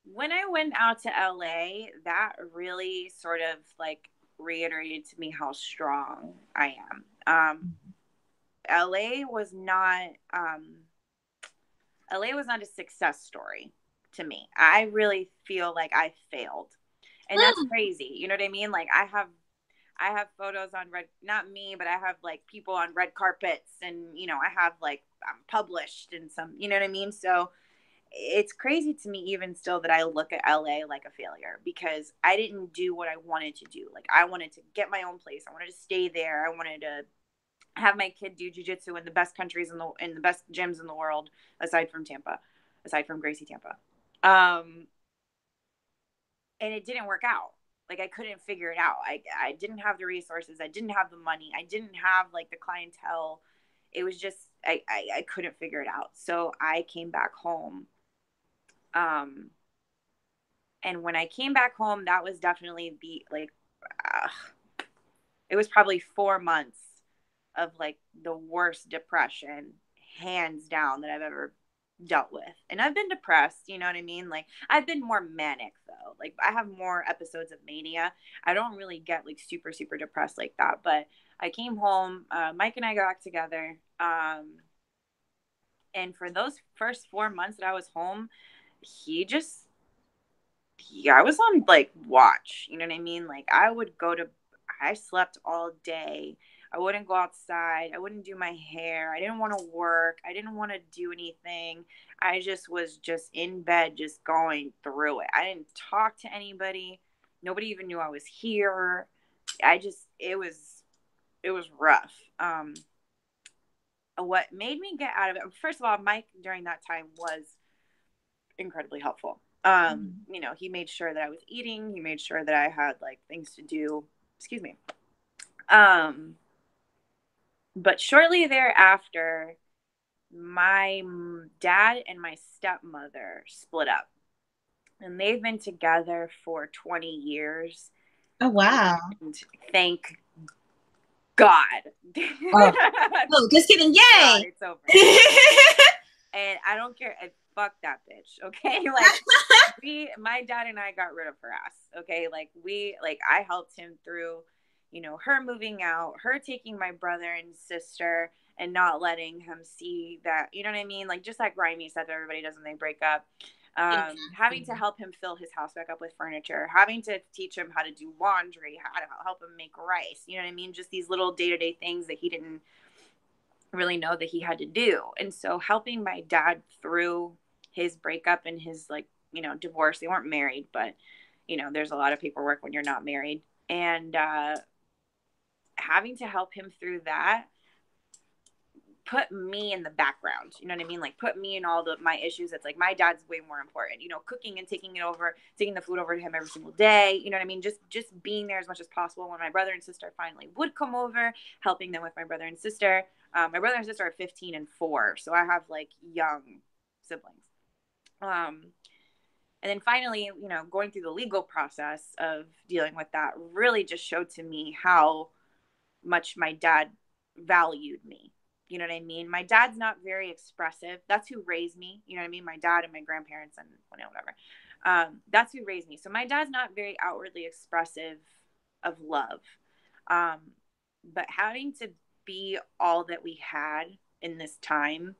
When I went out to LA, that really sort of like reiterated to me how strong I am. LA was not a success story to me. I really feel like I failed. And that's crazy. You know what I mean? Like, I have photos on not me, but I have like people on red carpets, and you know, I have like, I'm published in some, you know what I mean? So it's crazy to me even still that I look at LA like a failure, because I didn't do what I wanted to do. Like, I wanted to get my own place. I wanted to stay there. I wanted to have my kid do jujitsu in the best countries in the best gyms in the world, aside from Gracie Tampa. And it didn't work out. Like, I couldn't figure it out. I didn't have the resources. I didn't have the money. I didn't have like the clientele. It was just, I couldn't figure it out. So I came back home. And when I came back home, that was definitely it was probably 4 months of like the worst depression, hands down, that I've ever dealt with. And I've been depressed, you know what I mean? Like, I've been more manic though. Like, I have more episodes of mania. I don't really get like super, super depressed like that. But I came home, Mike and I got back together. And for those first 4 months that I was home, I was on like watch, you know what I mean? Like, I slept all day. I wouldn't go outside. I wouldn't do my hair. I didn't want to work. I didn't want to do anything. I just was just in bed, just going through it. I didn't talk to anybody. Nobody even knew I was here. It was rough. What made me get out of it, first of all, Mike during that time was incredibly helpful. You know, he made sure that I was eating. He made sure that I had like things to do. Excuse me. But shortly thereafter, my dad and my stepmother split up, and they've been together for 20 years. Oh, wow. And thank God. Oh, just kidding. Yay. God, it's over. And I don't care. Fuck that bitch. Okay. Like, my dad and I got rid of her ass. Okay. Like, I helped him through, you know, her moving out, her taking my brother and sister and not letting him see that, you know what I mean? Like, just like grimy stuff that everybody does when they break up. Having to help him fill his house back up with furniture, having to teach him how to do laundry, how to help him make rice. You know what I mean? Just these little day-to-day things that he didn't really know that he had to do. And so helping my dad through his breakup and his, like, you know, divorce. They weren't married, but you know, there's a lot of paperwork when you're not married. And having to help him through that put me in the background. You know what I mean? Like, put me in all my issues. It's like, my dad's way more important, you know, cooking and taking the food over to him every single day. You know what I mean? Just being there as much as possible. When my brother and sister finally would come over, helping them with my brother and sister. My brother and sister are 15 and 4. So I have like young siblings. And then finally, you know, going through the legal process of dealing with that really just showed to me how much my dad valued me. You know what I mean? My dad's not very expressive. That's who raised me. You know what I mean? My dad and my grandparents and whatever. That's who raised me. So my dad's not very outwardly expressive of love. Um, but having to be all that we had in this time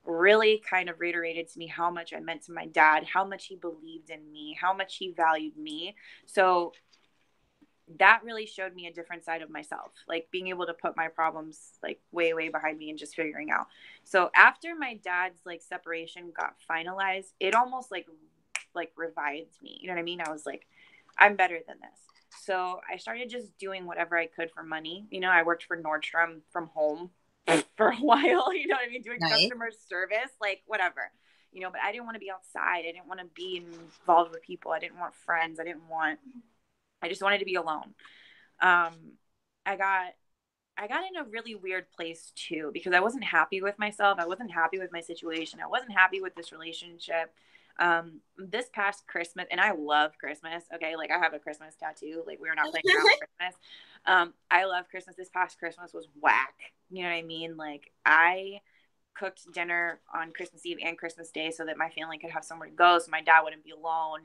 really kind of reiterated to me how much I meant to my dad, how much he believed in me, how much he valued me. So that really showed me a different side of myself, like being able to put my problems like way, way behind me and just figuring out. So after my dad's like separation got finalized, it almost like revived me. You know what I mean? I was like, I'm better than this. So I started just doing whatever I could for money. You know, I worked for Nordstrom from home for a while, you know what I mean? Doing Nice. customer service, like whatever, you know, but I didn't want to be outside. I didn't want to be involved with people. I didn't want friends. I just wanted to be alone. Um, I got in a really weird place too, because I wasn't happy with myself. I wasn't happy with my situation. I wasn't happy with this relationship. This past Christmas, and I love Christmas. Okay. Like I have a Christmas tattoo. Like we were not playing around with Christmas. I love Christmas. This past Christmas was whack. You know what I mean? Like I cooked dinner on Christmas Eve and Christmas Day so that my family could have somewhere to go. So my dad wouldn't be alone.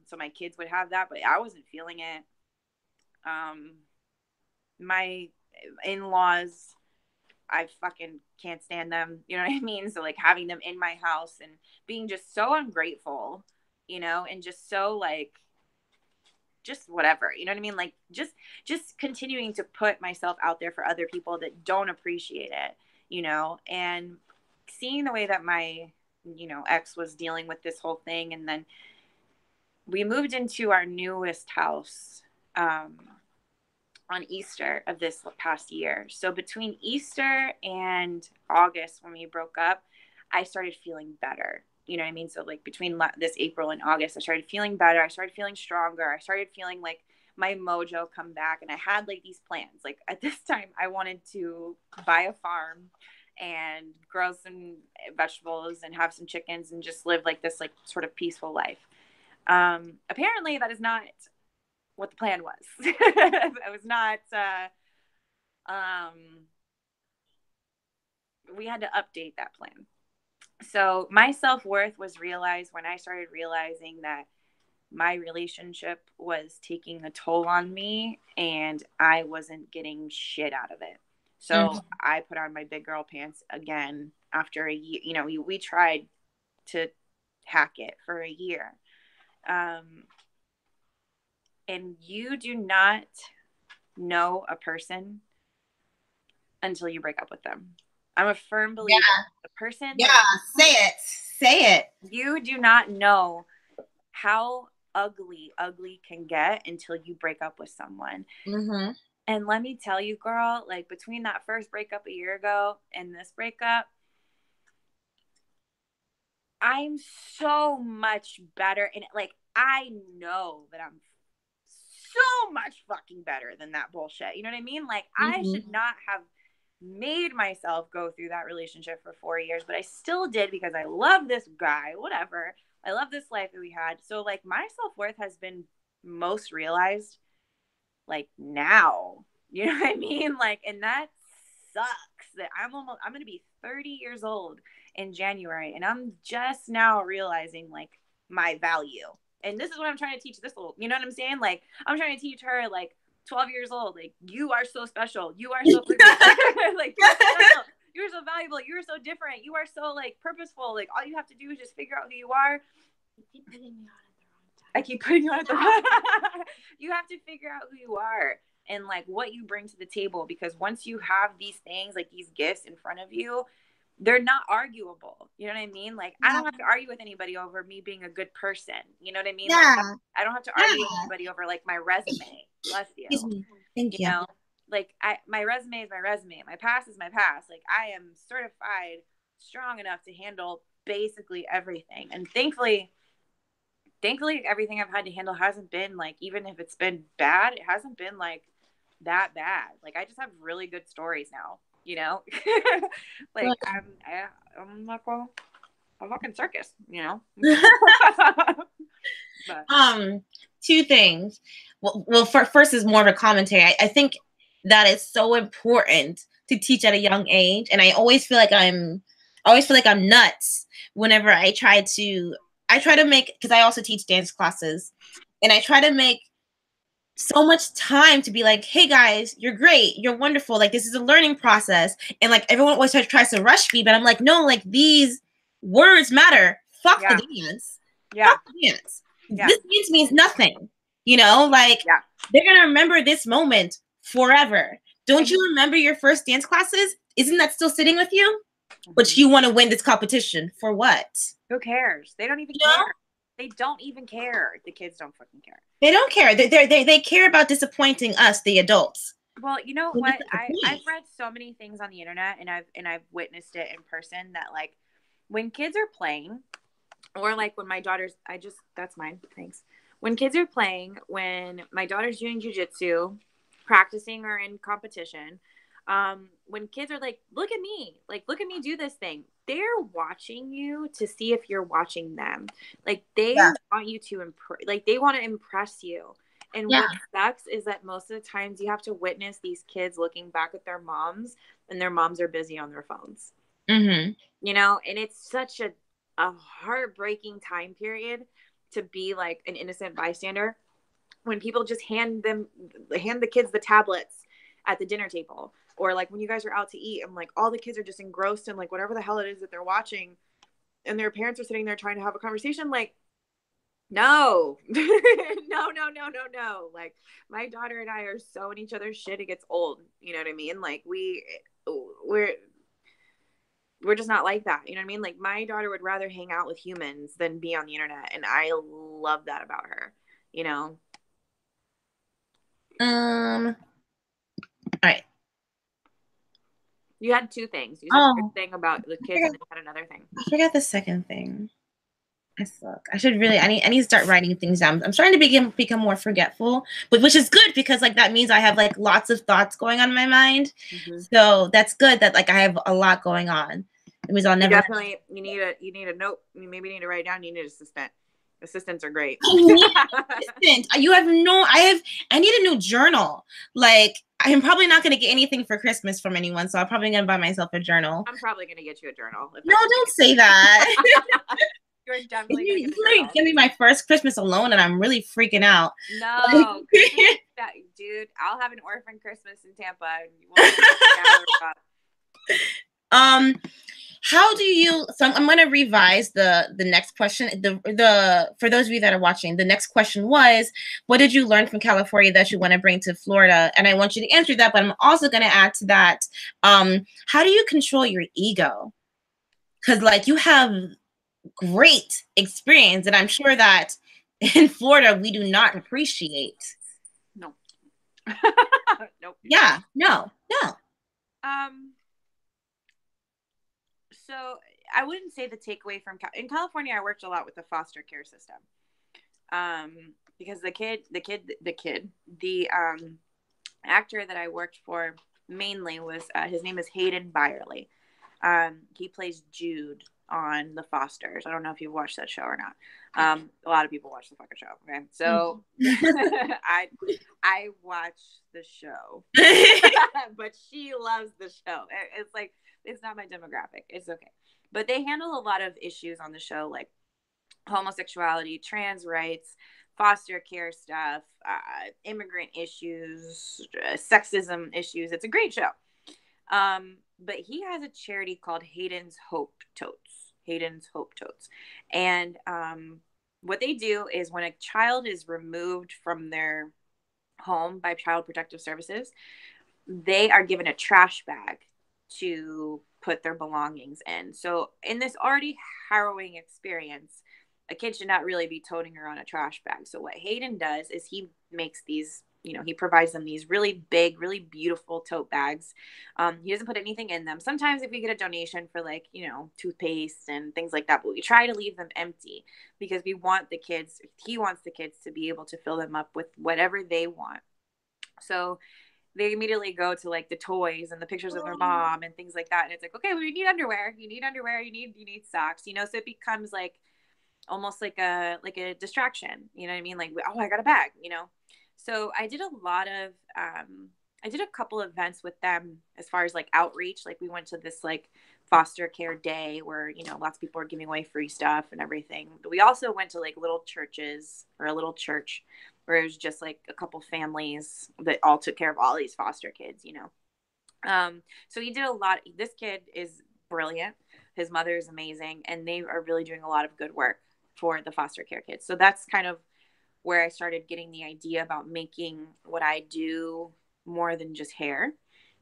So my kids would have that, but I wasn't feeling it. My in-laws, I fucking can't stand them. You know what I mean? So like having them in my house and being just so ungrateful, you know, and just so like just whatever, you know what I mean? Like just continuing to put myself out there for other people that don't appreciate it, you know, and seeing the way that my, you know, ex was dealing with this whole thing. And then we moved into our newest house on Easter of this past year. So between Easter and August, when we broke up, I started feeling better. You know what I mean? So like between this April and August, I started feeling better. I started feeling stronger. I started feeling like my mojo come back. And I had like these plans. Like at this time, I wanted to buy a farm and grow some vegetables and have some chickens and just live like this like sort of peaceful life. Apparently that is not what the plan was. I was not we had to update that plan. So my self-worth was realized when I started realizing that my relationship was taking a toll on me and I wasn't getting shit out of it. So I put on my big girl pants again after a year. You know, we tried to hack it for a year. And you do not know a person until you break up with them. I'm a firm believer. Yeah. The person Yeah. that Say it. Say it. you do not know how ugly can get until you break up with someone. Mm-hmm. And let me tell you, girl, like between that first breakup a year ago and this breakup, I'm so much better. And like, I know that I'm so much fucking better than that bullshit. You know what I mean? Like, I should not have made myself go through that relationship for 4 years, but I still did because I love this guy, whatever. I love this life that we had. So like my self-worth has been most realized like now. You know what I mean? Like, and that sucks that I'm going to be 30 years old in January and I'm just now realizing like my value. And this is what I'm trying to teach this little, you know what I'm saying? Like I'm trying to teach her like 12 years old, like you are so special. You are so pretty. Like you're so special. You're so valuable. You're so different. You are so like purposeful. Like all you have to do is just figure out who you are. I keep putting you on at the wrong time. You have to figure out who you are and like what you bring to the table, because once you have these things, like these gifts in front of you, they're not arguable. You know what I mean? Like I don't have to argue with anybody over me being a good person. You know what I mean? Like I don't have to argue with anybody over like my resume. Bless you. Excuse me. Thank you. You know, like my resume is my resume. My past is my past. Like I am certified strong enough to handle basically everything. And thankfully everything I've had to handle hasn't been like, even if it's been bad, it hasn't been like that bad. Like I just have really good stories now, you know. Like I'm not well. a fucking circus, you know? But Two things. Well, first is more of a commentary. I think that is so important to teach at a young age, and I always feel like I'm nuts whenever I try to make, because I also teach dance classes, and I try to make so much time to be like, hey guys, you're great, you're wonderful, like this is a learning process, and like everyone always tries to rush me, but I'm like, no, like these words matter. Fuck the yeah, dance. yeah, Fuck the dance. yeah, This dance means nothing, you know, like yeah. they're gonna remember this moment forever. Don't And you remember your first dance classes? Isn't that still sitting with you? But mhm. you want to win this competition for what? Who cares? They don't even You know? care. They don't even care. The kids don't fucking care. They don't care. They care about disappointing us, the adults. Well, you know And that's what? not the I've point. read so many things on the internet, and I've witnessed it in person, that like when kids are playing, or like when my daughter's, that's mine, thanks. When kids are playing, when my daughter's doing jujitsu, practicing or in competition, when kids are like, look at me do this thing, they're watching you to see if you're watching them. Like they Yeah. want you to like they want to impress you. And Yeah. what sucks is that most of the times you have to witness these kids looking back at their moms, and their moms are busy on their phones. Mm-hmm. You know, and it's such a heartbreaking time period to be like an innocent bystander when people just hand the kids the tablets at the dinner table, or like when you guys are out to eat and like all the kids are just engrossed in like whatever the hell it is that they're watching, and their parents are sitting there trying to have a conversation. Like, no. No. Like, my daughter and I are so in each other's shit, it gets old. You know what I mean? Like, we're just not like that. You know what I mean? Like, my daughter would rather hang out with humans than be on the internet, and I love that about her. You know? All right. You had two things. You said the Oh, first thing about the I kids, forgot, and then you had another thing. I forgot the second thing. I suck. I should really. I need to start writing things down. I'm starting to become more forgetful, but which is good because like that means I have like lots of thoughts going on in my mind. Mm-hmm. So that's good that like I have a lot going on. It means I'll You never. definitely you need a note. You maybe need to write it down. You need an assistant. Assistants are great. I need an assistant. You have no. I need a new journal. Like I'm probably not going to get anything for Christmas from anyone, so I'm probably going to buy myself a journal. I'm probably gonna get you a journal if No, that's don't say that. You're definitely gonna This get is a like journal. gonna be my first Christmas alone, and I'm really freaking out. No, Christmas, dude. I'll have an orphan Christmas in Tampa, and we'll gather up. um, how do you? So I'm going to revise the next question. The for those of you that are watching, the next question was, what did you learn from California that you want to bring to Florida? And I want you to answer that, but I'm also going to add to that, how do you control your ego? Because like you have great experience, and I'm sure that in Florida we do not appreciate. No. Nope. Yeah, no, no. Um. So I wouldn't say the takeaway from in California, I worked a lot with the foster care system. Because the actor that I worked for mainly was his name is Hayden Byerly. He plays Jude on The Fosters. I don't know if you've watched that show or not. A lot of people watch the fucking show. Okay, so I watch the show, but she loves the show. It's like it's not my demographic. It's okay, but they handle a lot of issues on the show, like homosexuality, trans rights, foster care stuff, immigrant issues, sexism issues. It's a great show. But he has a charity called Hayden's Hope Totes. Hayden's Hope Totes. And what they do is when a child is removed from their home by Child Protective Services, they are given a trash bag to put their belongings in. So in this already harrowing experience, a kid should not really be toting around a trash bag. So what Hayden does is he makes these, he provides them these really big, really beautiful tote bags. He doesn't put anything in them. Sometimes if we get a donation for like, toothpaste and things like that, but we try to leave them empty because he wants the kids to be able to fill them up with whatever they want. So they immediately go to like the toys and the pictures of their mom and things like that. And it's like, okay, well, you need underwear, you need underwear, you need socks, you know? So it becomes like almost like a distraction, you know what I mean? Like, oh, I got a bag, you know? So I did a lot of, I did a couple events with them as far as like outreach. Like we went to this like foster care day where, you know, lots of people are giving away free stuff and everything. But we also went to like little churches or a little church where it was just like a couple families that all took care of all these foster kids, you know? So he did a lot. This kid is brilliant. His mother is amazing, and they are really doing a lot of good work for the foster care kids. So that's kind of where I started getting the idea about making what I do more than just hair.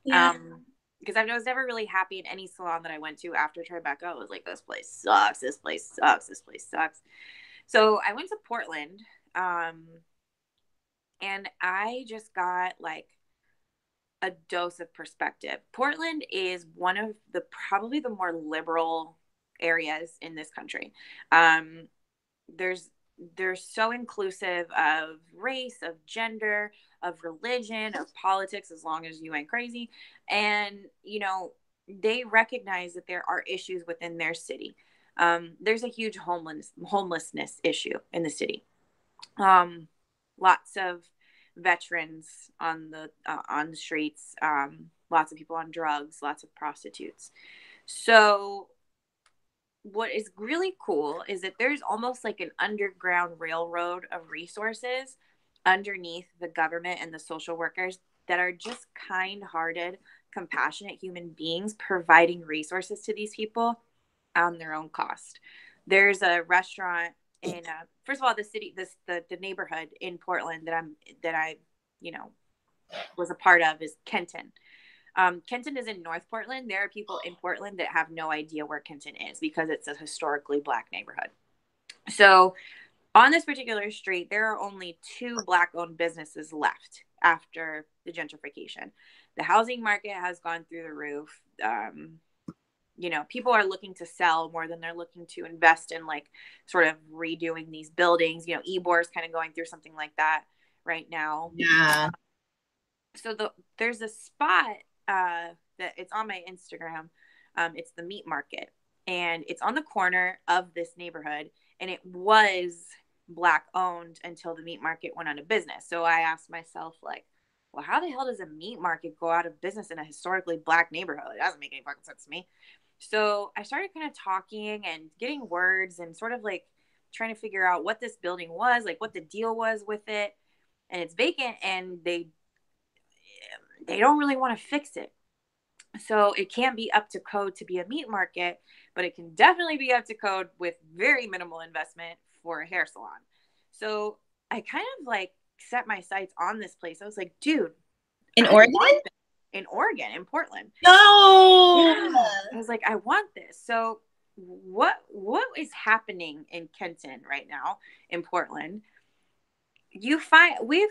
Yeah. Because I was never really happy in any salon that I went to after Tribeca. I was like, this place sucks. This place sucks. This place sucks. So I went to Portland, and I just got like a dose of perspective. Portland is one of the probably the more liberal areas in this country. Um, there's they're so inclusive of race, of gender, of religion, of politics, as long as you ain't crazy. And you know, they recognize that there are issues within their city. There's a huge homelessness issue in the city. Lots of veterans on the streets, lots of people on drugs, lots of prostitutes. So what is really cool is that there's almost like an underground railroad of resources underneath the government and the social workers that are just kind-hearted, compassionate human beings providing resources to these people on their own cost. There's a restaurant in first of all the city this the neighborhood in Portland that I you know was a part of is Kenton. Kenton is in North Portland. There are people in Portland that have no idea where Kenton is because it's a historically Black neighborhood. So on this particular street, there are only 2 Black-owned businesses left after the gentrification. The housing market has gone through the roof. You know, people are looking to sell more than they're looking to invest in like sort of redoing these buildings. You know, Ybor is kind of going through something like that right now. Yeah. So there's a spot that it's on my Instagram. It's the meat market, and it's on the corner of this neighborhood, and it was Black owned until the meat market went out of business. So I asked myself, like, well, how the hell does a meat market go out of business in a historically Black neighborhood? It doesn't make any fucking sense to me. So I started kind of talking and getting words and sort of like trying to figure out what this building was, like what the deal was with it. And it's vacant, and they don't really want to fix it. So it can't be up to code to be a meat market, but it can definitely be up to code with very minimal investment for a hair salon. So I kind of like set my sights on this place. I was like, dude, In I Oregon? want this. In Oregon, in Portland. No. Yeah. I was like, I want this. So what is happening in Kenton right now in Portland? You find we've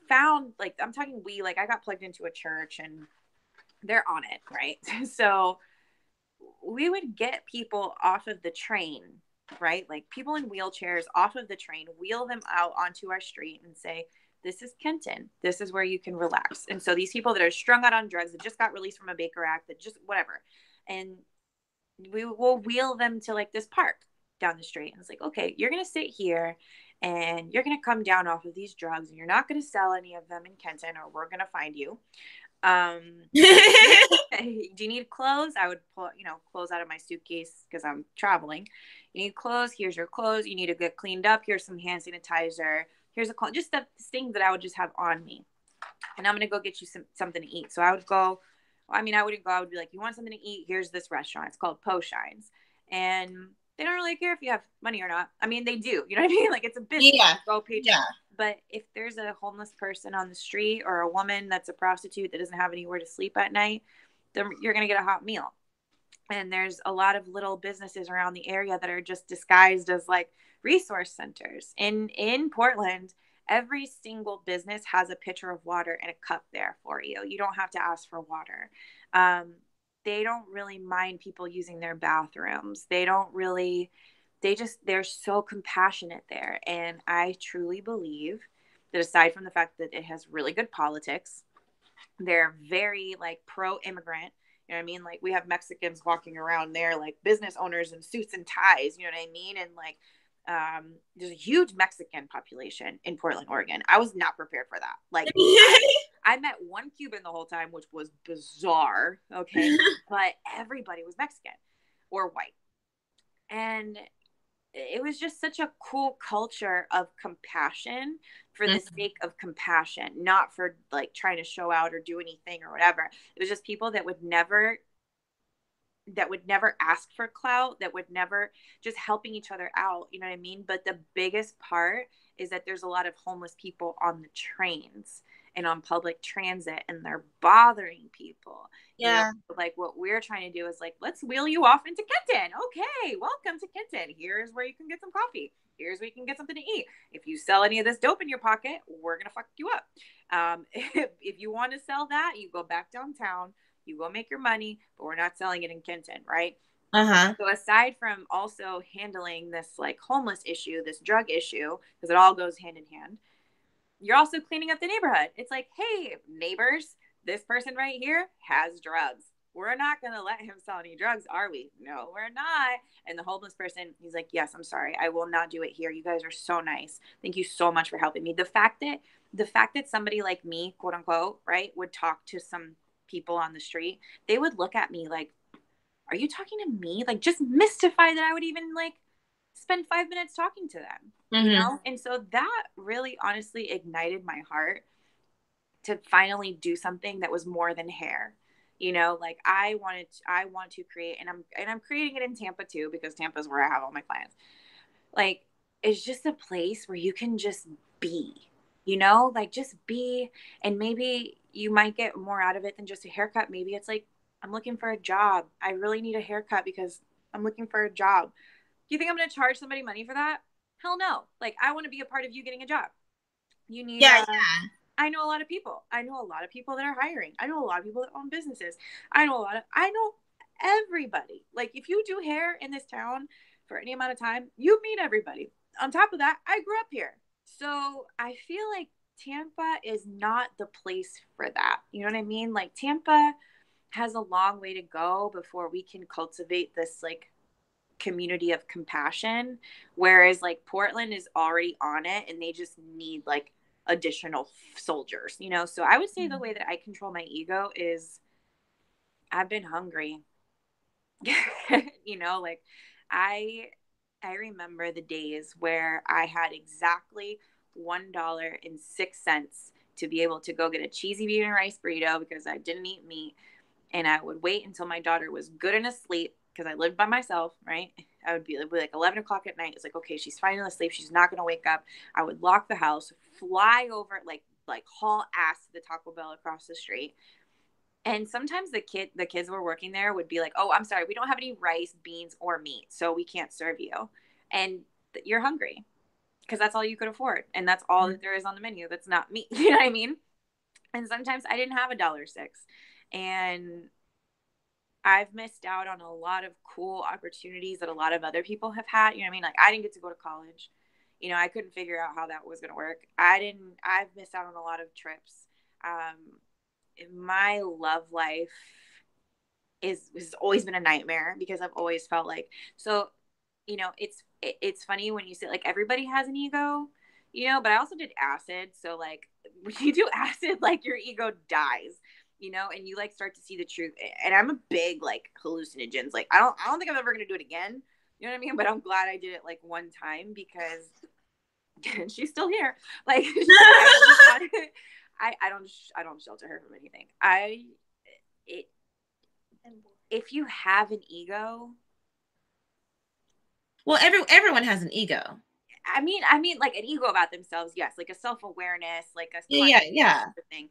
found, like, I'm talking we, like I got plugged into a church and they're on it, right? So we would get people off of the train, right? Like people in wheelchairs off of the train, wheel them out onto our street and say, this is Kenton. This is where you can relax. And so these people that are strung out on drugs, that just got released from a Baker Act, that just whatever. And we will wheel them to like this park down the street. And it's like, okay, you're going to sit here and you're going to come down off of these drugs and you're not going to sell any of them in Kenton or we're going to find you. Do you need clothes? I would pull, clothes out of my suitcase because I'm traveling. You need clothes. Here's your clothes. You need to get cleaned up. Here's some hand sanitizer. Here's just the things that I would just have on me. And I'm going to go get you something to eat. So I would go, I wouldn't go. I would be like, you want something to eat? Here's this restaurant. It's called Po Shines. And they don't really care if you have money or not. I mean, they do. You know what I mean? Like, it's a business. Yeah. Go pay. Yeah. But if there's a homeless person on the street or a woman that's a prostitute that doesn't have anywhere to sleep at night, then you're going to get a hot meal. And there's a lot of little businesses around the area that are just disguised as like resource centers. In Portland, every single business has a pitcher of water and a cup there for you. You don't have to ask for water. They don't really mind people using their bathrooms. They're so compassionate there. And I truly believe that aside from the fact that it has really good politics, They're very like pro-immigrant. You know what I mean? Like we have Mexicans walking around there, like business owners in suits and ties. You know what I mean? And like, there's a huge Mexican population in Portland, Oregon. I was not prepared for that. Like, I met one Cuban the whole time, which was bizarre. Okay, but everybody was Mexican or white, and it was just such a cool culture of compassion for the sake of compassion, not for like trying to show out or do anything or whatever. It was just people that would never ask for clout, that would never, just helping each other out, you know what I mean? But the biggest part is that there's a lot of homeless people on the trains and on public transit, and they're bothering people. Yeah. Like what we're trying to do is like, let's wheel you off into Kenton. Okay, welcome to Kenton. Here's where you can get some coffee. Here's where you can get something to eat. If you sell any of this dope in your pocket, we're gonna fuck you up. If you want to sell that, you go back downtown, you go make your money, but we're not selling it in Kenton, right? Uh-huh. So aside from also handling this like homeless issue, this drug issue, because it all goes hand in hand, you're also cleaning up the neighborhood. It's like, hey, neighbors, this person right here has drugs. We're not going to let him sell any drugs, are we? No, we're not. And the homeless person, he's like, yes, I'm sorry. I will not do it here. You guys are so nice. Thank you so much for helping me. The fact that somebody like me, quote unquote, right, would talk to some people on the street, they would look at me like, are you talking to me? Like, just mystified that I would even like spend 5 minutes talking to them, And so that really honestly ignited my heart to finally do something that was more than hair. Like I want to create, and I'm creating it in Tampa too, because Tampa is where I have all my clients. Like, it's just a place where you can just be, like just be. And maybe you might get more out of it than just a haircut. Maybe it's like, I'm looking for a job. I really need a haircut because I'm looking for a job. Do you think I'm going to charge somebody money for that? Hell no. Like, I want to be a part of you getting a job. You need, Yeah, I know a lot of people. I know a lot of people that are hiring. I know a lot of people that own businesses. I know everybody. Like, if you do hair in this town for any amount of time, you meet everybody. On top of that, I grew up here. So I feel like Tampa is not the place for that. You know what I mean? Like, Tampa has a long way to go before we can cultivate this, like, community of compassion, whereas like Portland is already on it and they just need like additional soldiers. So I would say the way that I control my ego is I've been hungry. Like I remember the days where I had exactly $1.06 to be able to go get a cheesy bean and rice burrito because I didn't eat meat, and I would wait until my daughter was good and asleep because I lived by myself, right? I would be like 11 o'clock at night. It's like, okay, she's finally asleep. She's not going to wake up. I would lock the house, fly over, like haul ass to the Taco Bell across the street. And sometimes the kids who were working there would be like, oh, I'm sorry, we don't have any rice, beans, or meat, so we can't serve you. And you're hungry because that's all you could afford. And that's all that there is on the menu. That's not meat. You know what I mean? And sometimes I didn't have $1.06. And I've missed out on a lot of cool opportunities that a lot of other people have had. You know what I mean? Like, I didn't get to go to college. I couldn't figure out how that was going to work. I've missed out on a lot of trips. My love life has always been a nightmare because I've always felt like, so, it's funny when you say like everybody has an ego, but I also did acid. So like when you do acid, like your ego dies, and you like start to see the truth. And I'm a big like hallucinogens. Like I don't think I'm ever gonna do it again. You know what I mean? But I'm glad I did it like one time because she's still here. Like I don't shelter her from anything. It if you have an ego, well, everyone has an ego. I mean, like an ego about themselves, yes, like a self-awareness, like a Yeah. thing.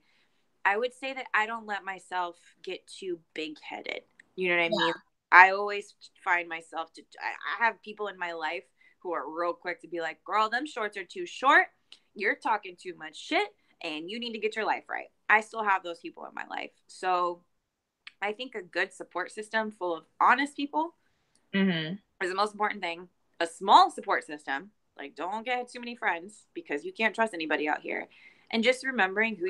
I would say that I don't let myself get too big-headed. You know what I mean? I always find myself I have people in my life who are real quick to be like, girl, them shorts are too short. You're talking too much shit and you need to get your life right. I still have those people in my life. So I think a good support system full of honest people is the most important thing. A small support system, like don't get too many friends because you can't trust anybody out here. And just remembering who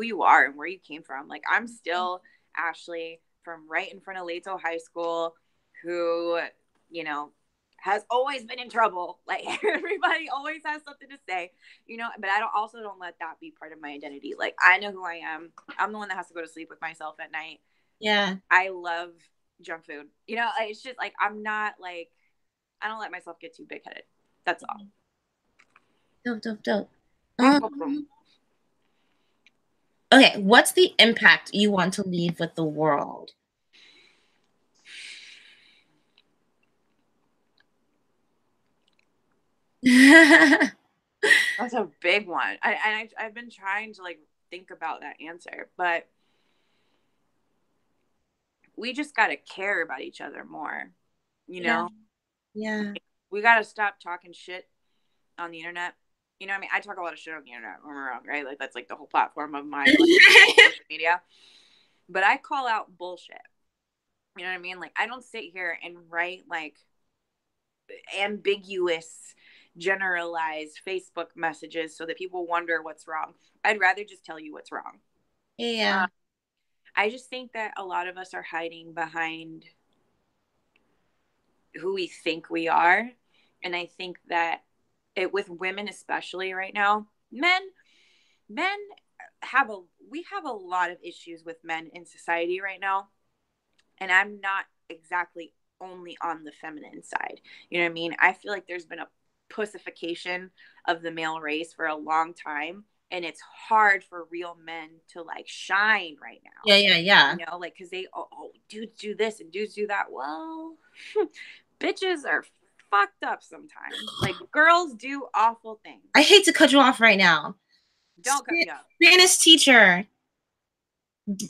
you are and where you came from. Like, I'm still Ashley from right in front of Lato High School, who, you know, has always been in trouble. Like, everybody always has something to say, you know, but also don't let that be part of my identity. Like, I know who I am. I'm the one that has to go to sleep with myself at night. Yeah. I love junk food. You know, it's just like, I'm not like, I don't let myself get too big headed. That's all. Dope, dope, dope. Boom, boom, boom. Okay, what's the impact you want to leave with the world? That's a big one. I've been trying to like think about that answer, but we just got to care about each other more. You know, Yeah. we got to stop talking shit on the internet. You know what I mean? I talk a lot of shit on the internet, when we're wrong, right? Like, that's like the whole platform of my social media. But I call out bullshit. You know what I mean? Like, I don't sit here and write like ambiguous, generalized Facebook messages so that people wonder what's wrong. I'd rather just tell you what's wrong. Yeah. I just think that a lot of us are hiding behind who we think we are. And I think that with women, especially right now, men we have a lot of issues with men in society right now. And I'm not exactly only on the feminine side. You know what I mean? I feel like there's been a pussification of the male race for a long time. And it's hard for real men to like shine right now. Yeah, yeah, yeah. You know, like, because dudes do this and dudes do that. Well, bitches are fucked up sometimes. Like, girls do awful things. I hate to cut you off right now. Don't cut me off. Spanish teacher,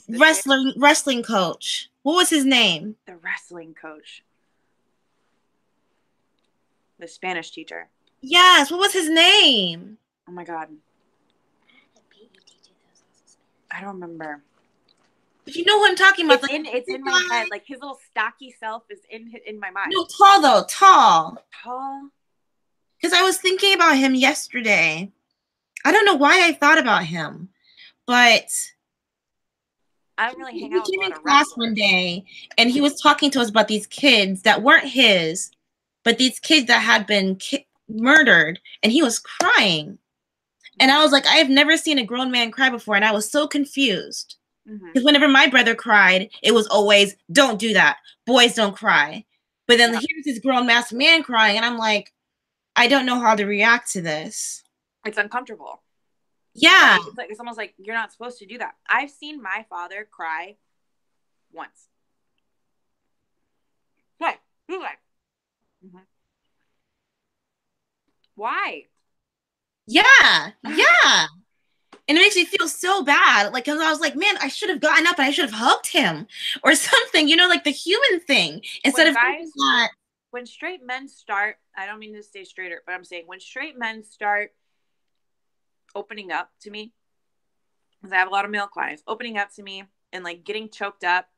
wrestling coach. What was his name? The wrestling coach. The Spanish teacher. Yes, what was his name? Oh my God. I don't remember. But you know who I'm talking about. It's in my head. Like, his little stocky self is in my mind. No, tall though. Tall. Tall? Because I was thinking about him yesterday. I don't know why I thought about him, but I don't really hang he out with came a in lot of class wrestlers. one day and he was talking to us about these kids that weren't his, but these kids that had been murdered, and he was crying. And I was like, I have never seen a grown man cry before, and I was so confused. Because whenever my brother cried, it was always, don't do that. Boys don't cry. But then here's this grown ass man crying, and I'm like, I don't know how to react to this. It's uncomfortable. Yeah. It's almost like you're not supposed to do that. I've seen my father cry once. Why? Mm-hmm. Why? Yeah. Yeah. And it makes me feel so bad. Like, because I was like, man, I should have gotten up and I should have hugged him or something, you know, like the human thing. Instead of guys, when straight men start, I don't mean to say straighter, but I'm saying when straight men start opening up to me, because I have a lot of male clients, opening up to me and like getting choked up,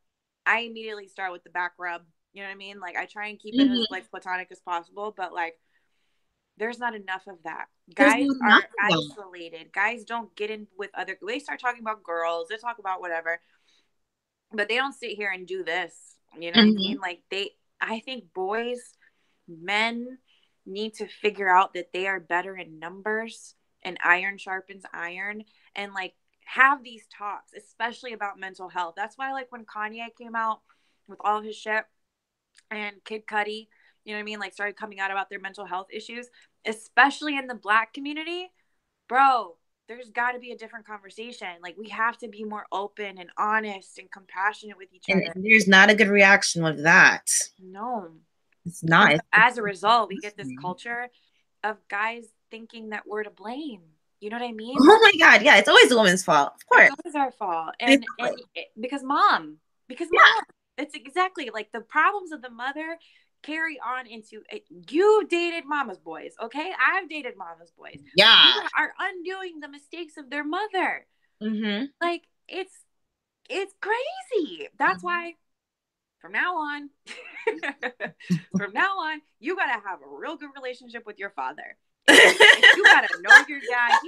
I immediately start with the back rub. You know what I mean? Like, I try and keep it as like platonic as possible, but like, there's not enough of that. Guys are isolated. Guys don't get in with other. They start talking about girls. They talk about whatever, but they don't sit here and do this. You know what I mean? Like, I think men need to figure out that they are better in numbers, and iron sharpens iron, and like have these talks, especially about mental health. That's why, like, when Kanye came out with all his shit and Kid Cudi, you know what I mean, like, started coming out about their mental health issues, especially in the Black community, bro, there's got to be a different conversation. Like, we have to be more open and honest and compassionate with each other. And there's not a good reaction with that. No. It's not. And as a result, we get this culture of guys thinking that we're to blame. You know what I mean? Oh my God. Yeah, it's always the woman's fault. Of course. It's always our fault. And because mom. It's exactly like the problems of the mother carry on into it. You dated mama's boys, okay? I've dated mama's boys. Yeah. You are undoing the mistakes of their mother. Like, it's crazy. That's why from now on, you got to have a real good relationship with your father. Like, you gotta know your dad.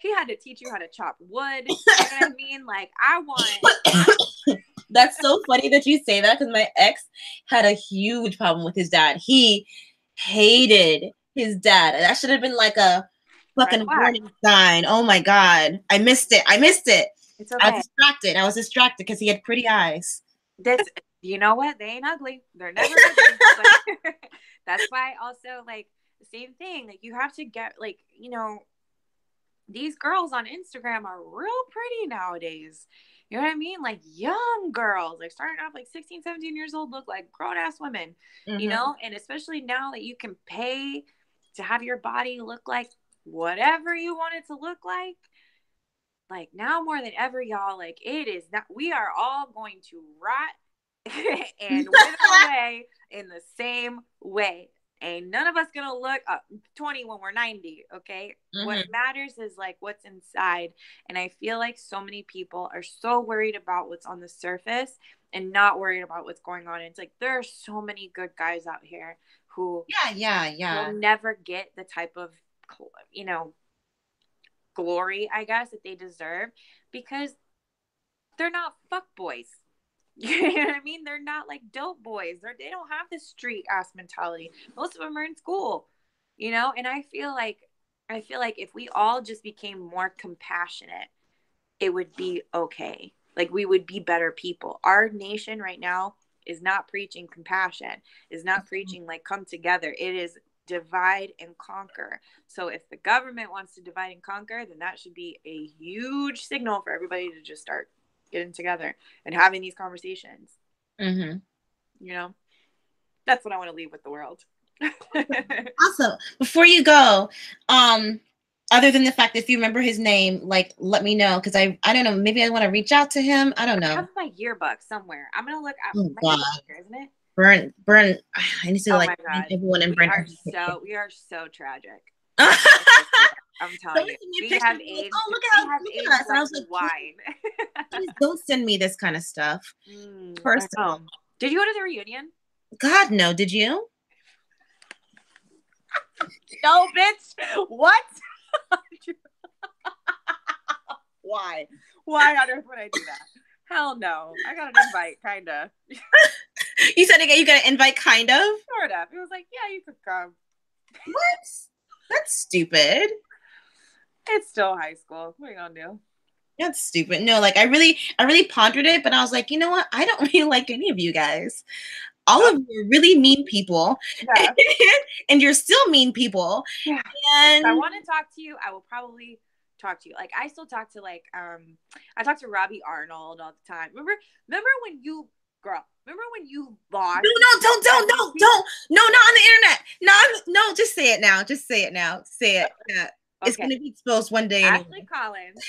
He had to teach you how to chop wood. You know what I mean? Like, I want. That's so funny that you say that, because my ex had a huge problem with his dad. He hated his dad. That should have been like a fucking warning sign. Oh my God. I missed it. It's okay. I was distracted because he had pretty eyes. You know what? They ain't ugly. They're never ugly. But that's why also, like, the same thing. Like, you have to get, like, you know, these girls on Instagram are real pretty nowadays. You know what I mean? Like, young girls, like, starting off like 16, 17 years old, look like grown-ass women, you know? And especially now that you can pay to have your body look like whatever you want it to look like, now more than ever, y'all, like, it is not, we are all going to rot and wither away in the same way. Ain't none of us gonna look 20 when we're 90, okay? What matters is, like, what's inside. And I feel like so many people are so worried about what's on the surface and not worried about what's going on. And it's like, there are so many good guys out here who will never get the type of, you know, glory, I guess, that they deserve, because they're not fuck boys. You know what I mean? They're not like dope boys. They don't have this street ass mentality. Most of them are in school, you know? And I feel like if we all just became more compassionate, it would be okay. Like, we would be better people. Our nation right now is not preaching compassion, is not preaching, like, come together. It is divide and conquer. So if the government wants to divide and conquer, then that should be a huge signal for everybody to just start getting together and having these conversations. You know, that's what I want to leave with the world. Awesome. Before you go, other than the fact that if you remember his name, like, let me know, because I don't know, maybe I want to reach out to him. I don't know. I have my yearbook somewhere. I'm gonna look up. Oh God, here, isn't it? Burn. I need to everyone in Brent. We are so tragic. I'm telling you, we have aged. Oh, look at us! And I was like, wine. Please don't send me this kind of stuff. First of all, did you go to the reunion? God, no. Did you? No, bitch. What? Why? Why on earth would I do that? Hell no. I got an invite, kind of. You said again, you got an invite, kind of? Sort of. It was like, yeah, you could come. What? That's stupid. It's still high school. What are you gonna do? That's stupid. No, like, I really pondered it, but I was like, you know what? I don't really like any of you guys. All of you are really mean people. Yeah. And you're still mean people. Yeah. And if I want to talk to you, I will probably talk to you. Like, I still talk to, like, I talk to Robbie Arnold all the time. Remember when you lost? No, not on the internet. No, just say it now. Say it. Yeah. Okay. It's going to be exposed one day. Ashley Collins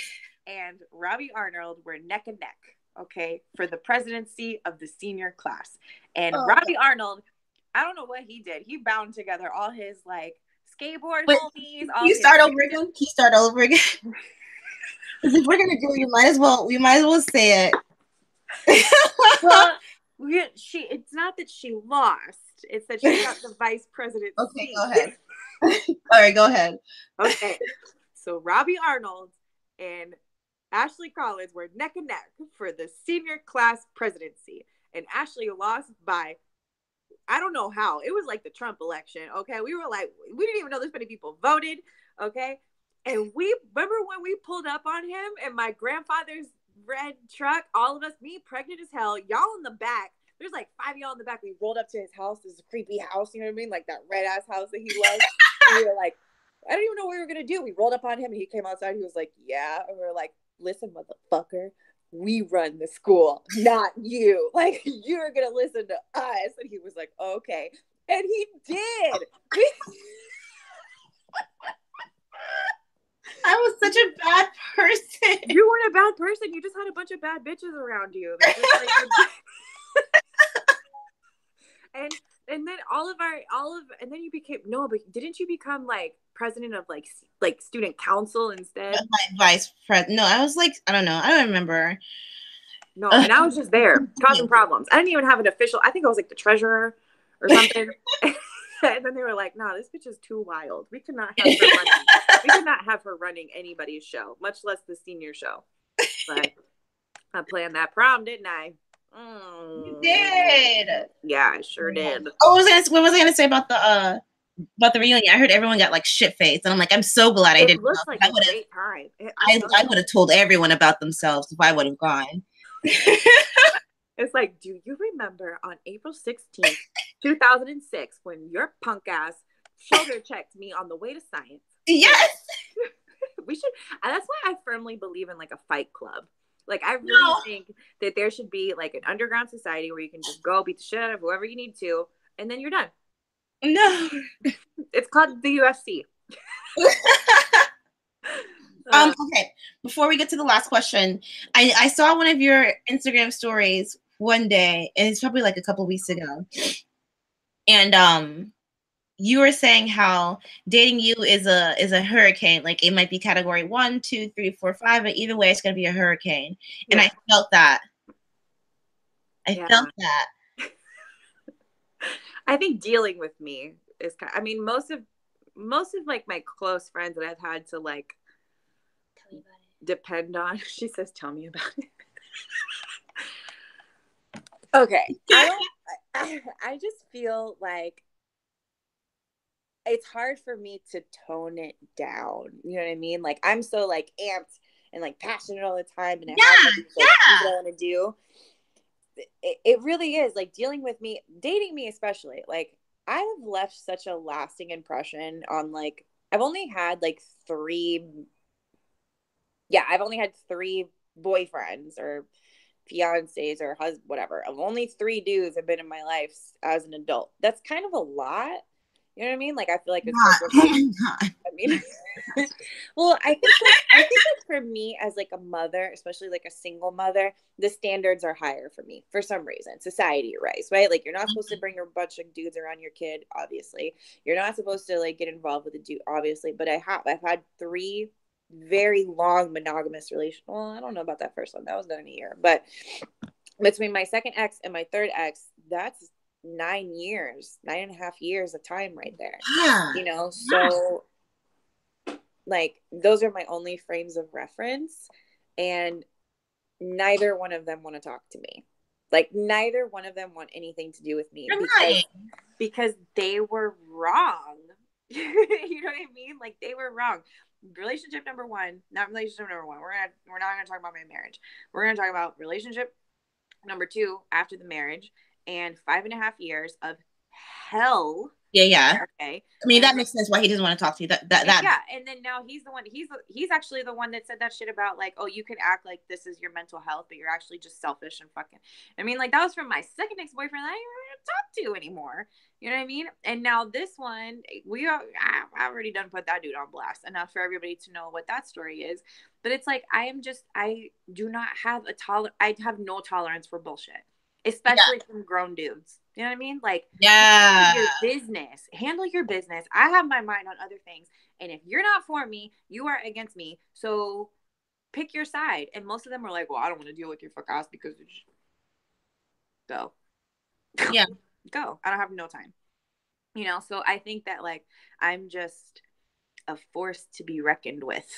and Robbie Arnold were neck and neck, okay, for the presidency of the senior class. And Robbie Arnold, I don't know what he did. He bound together all his, like, skateboard homies. Can you start over again? Because if we're gonna do it, we might as well say it. Well, it's not that she lost. It's that she got the vice president. Okay, go ahead. All right, go ahead. Okay, so Robbie Arnold and Ashley Collins were neck and neck for the senior class presidency, and Ashley lost by, I don't know how. It was like the Trump election, okay? We were like, we didn't even know this many people voted, okay? And we remember when we pulled up on him in my grandfather's red truck, all of us, me pregnant as hell, y'all in the back. There's like 5 of y'all in the back. We rolled up to his house. This is a creepy house, you know what I mean? Like that red ass house that he loves. And we were like, I don't even know what we were going to do. We rolled up on him and he came outside. He was like, yeah. And we were like, listen, motherfucker, we run the school, not you. Like, you're going to listen to us. And he was like, okay. And he did. I was such a bad person. You weren't a bad person. You just had a bunch of bad bitches around you. And then and then you became, no, but didn't you become like president of like student council instead? Like vice president. No, I was like, I don't know. I don't remember. No, and I was just there causing problems. I didn't even have an official, I think I was like the treasurer or something. And then they were like, "No, this bitch is too wild. We could not have her running. We could not have her running anybody's show, much less the senior show." But I planned that prom, didn't I? You did. Yeah, I sure did. Oh, what was I gonna say about the reunion? I heard everyone got like shit faced, and I'm like, I'm so glad I It didn't go. looks like a great time. I would have told everyone about themselves if I would have gone. It's like, do you remember on April 16th, 2006, when your punk ass shoulder checked me on the way to science? Yes. We should, and that's why I firmly believe in like a fight club. Like, I really think that there should be like an underground society where you can just go beat the shit out of whoever you need to, and then you're done. No. It's called the UFC. Okay. Before we get to the last question, I saw one of your Instagram stories one day, and it's probably like a couple weeks ago. And you were saying how dating you is a hurricane. Like it might be category 1, 2, 3, 4, 5, but either way, it's gonna be a hurricane. And I felt that. I felt that. I think dealing with me is kind of, I mean, most of like my close friends that I've had to like depend on. She says, "Tell me about it." Okay. I just feel like it's hard for me to tone it down. You know what I mean? Like I'm so like amped and like passionate all the time, and I have things I want to do. It really is like dealing with me, dating me especially. Like I have left such a lasting impression on like I've only had like three boyfriends or fiancés or husband, whatever. Of only 3 dudes have been in my life as an adult. That's kind of a lot. You know what I mean? Like I feel like it's I mean, well, I think like for me as like a mother, especially like a single mother, the standards are higher for me for some reason. Society, right? Like you're not supposed to bring a bunch of dudes around your kid. Obviously, you're not supposed to like get involved with a dude. Obviously, but I've had 3 very long monogamous relations. Well, I don't know about that first one. That was done in a year, but between my second ex and my third ex, that's 9.5 years of time right there. You know, so like those are my only frames of reference, and neither one of them want to talk to me. Like neither one of them want anything to do with me because they were wrong. You know what I mean? Like they were wrong. Relationship number 1, not relationship number 1. We're not gonna talk about my marriage. We're gonna talk about relationship number 2 after the marriage, and 5.5 years of hell. Yeah. Okay. I mean, that makes sense why he doesn't want to talk to you. That. Yeah. And then now he's the one. He's actually the one that said that shit about like, oh, you can act like this is your mental health, but you're actually just selfish and fucking. I mean, like that was from my second ex-boyfriend that I didn't talk to anymore. You know what I mean? And now this one, I already done put that dude on blast enough for everybody to know what that story is. But it's like I do not have I have no tolerance for bullshit, especially from grown dudes. You know what I mean? Like, handle your business. I have my mind on other things. And if you're not for me, you are against me. So pick your side. And most of them were like, well, I don't want to deal with your fuck ass because go. Yeah. Go. I don't have no time. You know, so I think that like I'm just a force to be reckoned with.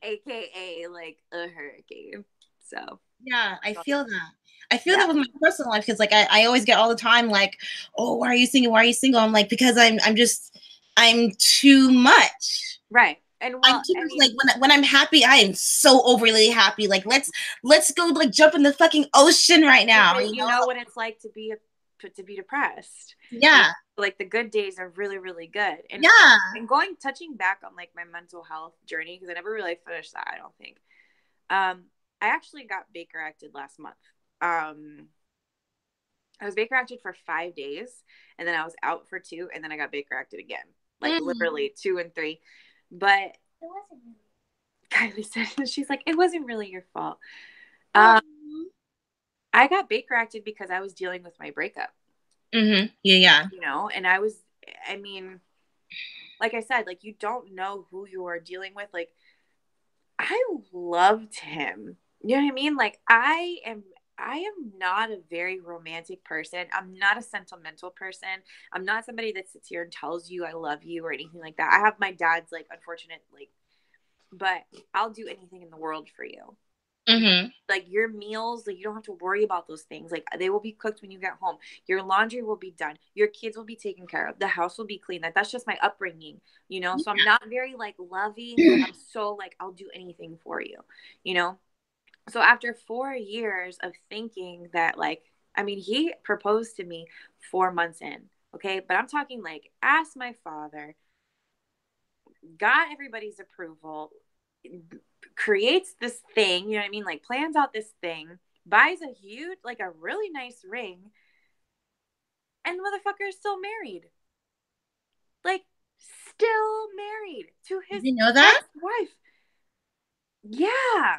AKA like a hurricane. So yeah, I feel that. I feel that with my personal life because like I always get all the time like, oh, why are you single? Why are you single? I'm like, because I'm too much. Right. And well, I'm too much, like when I'm happy, I am so overly happy. Like let's go like jump in the fucking ocean right now. You know what it's like to be depressed. Yeah. Like the good days are really, really good. And and touching back on like my mental health journey, because I never really finished that, I don't think. I actually got Baker acted last month. I was Baker acted for 5 days, and then I was out for 2, and then I got Baker acted again. Like literally 2 and 3. But it wasn't really. Kylie said, she's like, it wasn't really your fault. I got Baker acted because I was dealing with my breakup. Yeah. You know, and I mean, like I said, like you don't know who you are dealing with. Like I loved him. You know what I mean? Like I I am not a very romantic person. I'm not a sentimental person. I'm not somebody that sits here and tells you I love you or anything like that. I have my dad's like unfortunate like, but I'll do anything in the world for you. Mm-hmm. Like your meals, like you don't have to worry about those things. Like they will be cooked when you get home. Your laundry will be done. Your kids will be taken care of. The house will be clean. That's just my upbringing, you know. So I'm not very like loving, but I'm so like I'll do anything for you, you know. So after 4 years of thinking that like I mean he proposed to me 4 months in, okay, but I'm talking like asked my father, got everybody's approval, creates this thing, you know what I mean? Like plans out this thing, buys a huge, like a really nice ring, and the motherfucker is still married. Like, still married to Did his you know that? ex-wife. Yeah.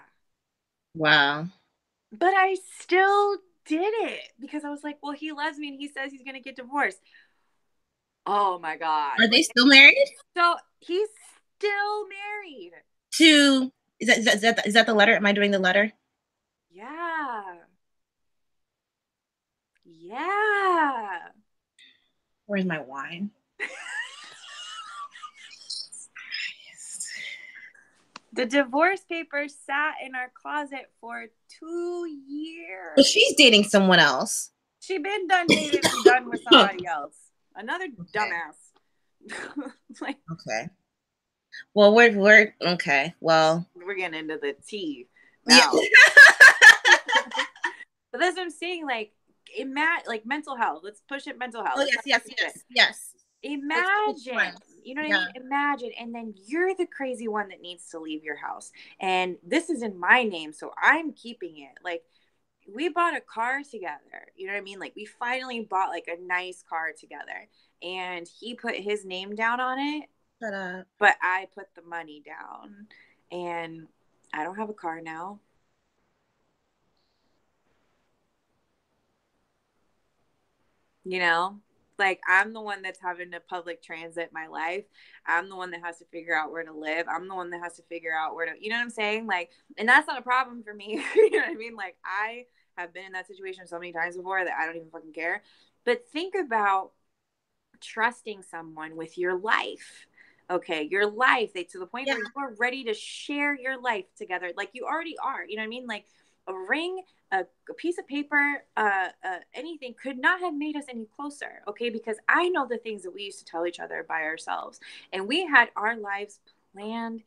Wow. But I still did it because I was like, well, he loves me and he says he's gonna get divorced. Oh my God. Are they Like still married? so he's still married. To is that the letter? Am I doing the letter? Yeah. Yeah. Where's my wine? The divorce papers sat in our closet for 2 years. Well, she's dating someone else. She been done dated and done with somebody else. Another Okay. dumbass. Like Okay. Well, we're okay. Well, we're getting into the tea yeah. now. But that's what I'm saying. Like mental health. Let's push it. Mental health. Oh Let's yes, talk yes, about yes, shit. yes. It's Imagine, fun. you know what I Yeah. mean? Imagine, and then you're the crazy one that needs to leave your house. And this is in my name, so I'm keeping it. Like we bought a car together. You know what I mean? Like we finally bought like a nice car together, and he put his name down on it, Shut up. but I put the money down, and I don't have a car now. You know, like I'm the one that's having to public transit my life. I'm the one that has to figure out where to live. I'm the one that has to figure out where to, you know what I'm saying? Like, and that's not a problem for me. You know what I mean? Like I have been in that situation so many times before that I don't even fucking care. But think about trusting someone with your life. Okay, your life, they to the point Yeah. where you are ready to share your life together, like you already are. You know what I mean? Like a ring, a piece of paper, anything could not have made us any closer. Okay, because I know the things that we used to tell each other by ourselves, and we had our lives planned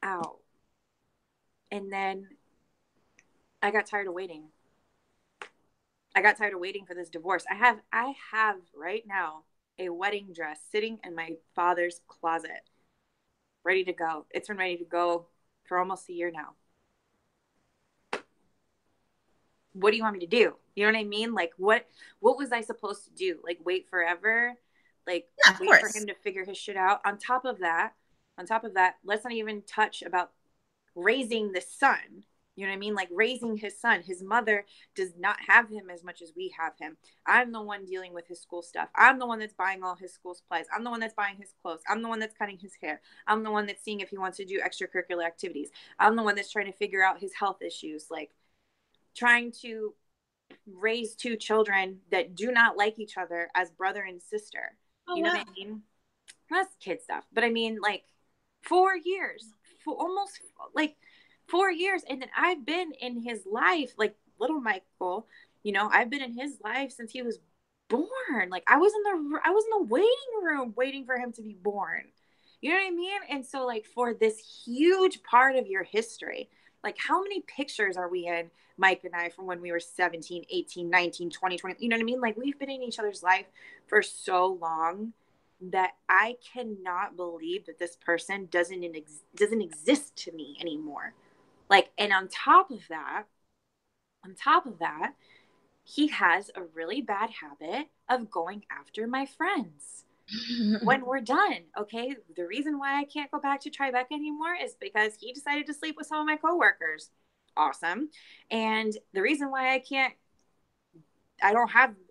out. And then I got tired of waiting. I got tired of waiting for this divorce. I have right now a wedding dress sitting in my father's closet, ready to go. It's been ready to go for almost a year now. What do you want me to do? You know what I mean? Like what was I supposed to do? Like wait forever? Like Yeah, of wait for course. him to figure his shit out? On top of that, let's not even touch about raising the son. You know what I mean? Like raising his son. His mother does not have him as much as we have him. I'm the one dealing with his school stuff. I'm the one that's buying all his school supplies. I'm the one that's buying his clothes. I'm the one that's cutting his hair. I'm the one that's seeing if he wants to do extracurricular activities. I'm the one that's trying to figure out his health issues. Like trying to raise two children that do not like each other as brother and sister. Oh You know wow. what I mean? That's kid stuff. But I mean, like 4 years, for almost like 4 years, and then I've been in his life, like little Michael. You know, I've been in his life since he was born. Like I was in the waiting room waiting for him to be born. You know what I mean? And so like for this huge part of your history, like how many pictures are we in, Mike and I, from when we were 17, 18, 19, 20, 20? You know what I mean? Like we've been in each other's life for so long that I cannot believe that this person doesn't exist to me anymore. Like, and on top of that, he has a really bad habit of going after my friends when we're done. Okay, the reason why I can't go back to Tribeca anymore is because he decided to sleep with some of my coworkers. Awesome. And the reason why I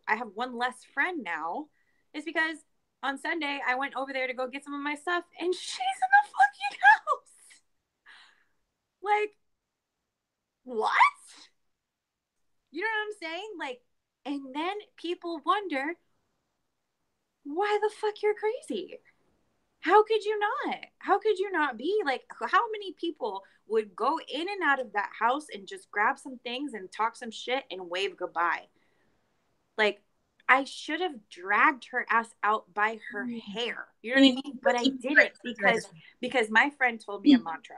have one less friend now is because on Sunday I went over there to go get some of my stuff and she's in the fucking house. Like, what? You know what I'm saying? Like, and then people wonder why the fuck you're crazy. How could you not? How could you not be like, how many people would go in and out of that house and just grab some things and talk some shit and wave goodbye? Like, I should have dragged her ass out by her hair. You know what I mean? But I didn't because my friend told me a mantra.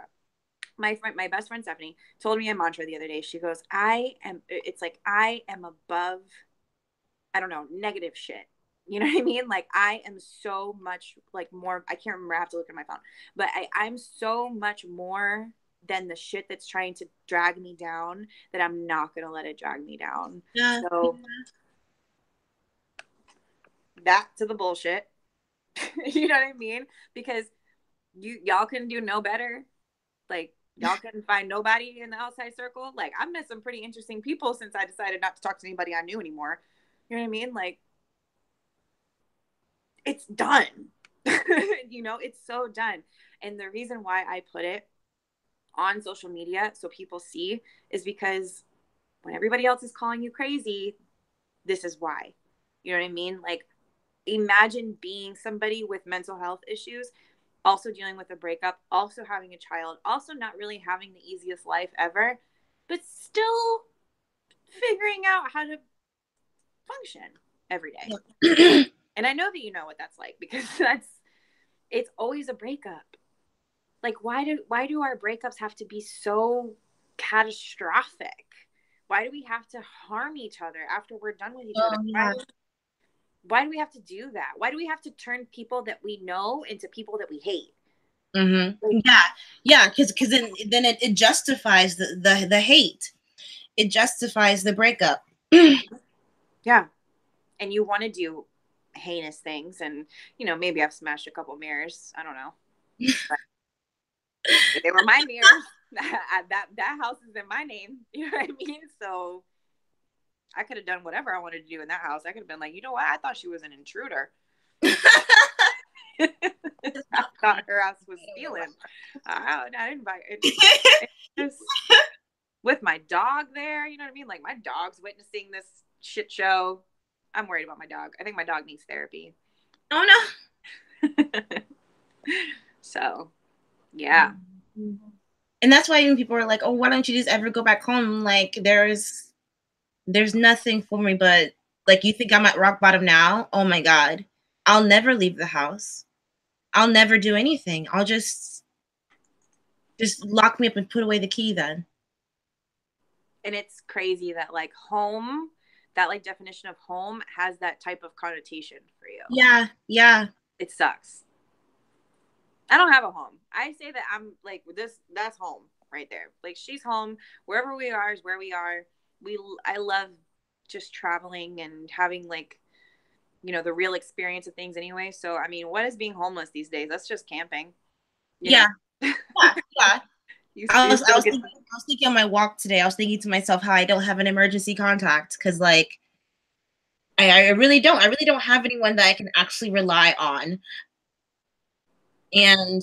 My best friend Stephanie told me a mantra the other day. She goes, it's like I am above, I don't know, negative shit. You know what I mean? Like I am so much like more, I can't remember, I have to look at my phone, but I'm so much more than the shit that's trying to drag me down that I'm not going to let it drag me down. Yeah. So back to the bullshit. You know what I mean? Because y'all can do no better. Like y'all can find nobody in the outside circle. Like I've met some pretty interesting people since I decided not to talk to anybody I knew anymore. You know what I mean? Like it's done. You know, it's so done. And the reason why I put it on social media so people see is because when everybody else is calling you crazy, this is why. You know what I mean? Like imagine being somebody with mental health issues, also dealing with a breakup, also having a child, also not really having the easiest life ever, but still figuring out how to function every day. Yeah. And I know that you know what that's like because it's always a breakup. Like why do our breakups have to be so catastrophic? Why do we have to harm each other after we're done with each other? Yeah. Why do we have to do that? Why do we have to turn people that we know into people that we hate? Mm-hmm. Yeah, because then it justifies the hate. It justifies the breakup. Yeah. And you want to do heinous things and maybe I've smashed a couple mirrors. I don't know. But they were my mirrors. that house is in my name. You know what I mean? So I could have done whatever I wanted to do in that house. I could have been like, you know what? I thought she was an intruder. I thought her ass was stealing. I didn't buy it. Just with my dog there, you know what I mean? Like my dog's witnessing this shit show. I'm worried about my dog. I think my dog needs therapy. Oh no. So, yeah. And that's why even people are like, "Oh, why don't you just ever go back home?" Like there's nothing for me but like you think I'm at rock bottom now? Oh my god. I'll never leave the house. I'll never do anything. I'll just lock me up and put away the key then. And it's crazy that like home, that like definition of home has that type of connotation for you. Yeah, yeah. It sucks. I don't have a home. I say that I'm like that's home right there. Like she's home. Wherever we are is where we are. I love just traveling and having like the real experience of things anyway. So I mean, what is being homeless these days? That's just camping. Yeah. Yeah. Yeah. I was thinking on my walk today, I was thinking to myself how I don't have an emergency contact because like I really don't. I really don't have anyone that I can actually rely on. And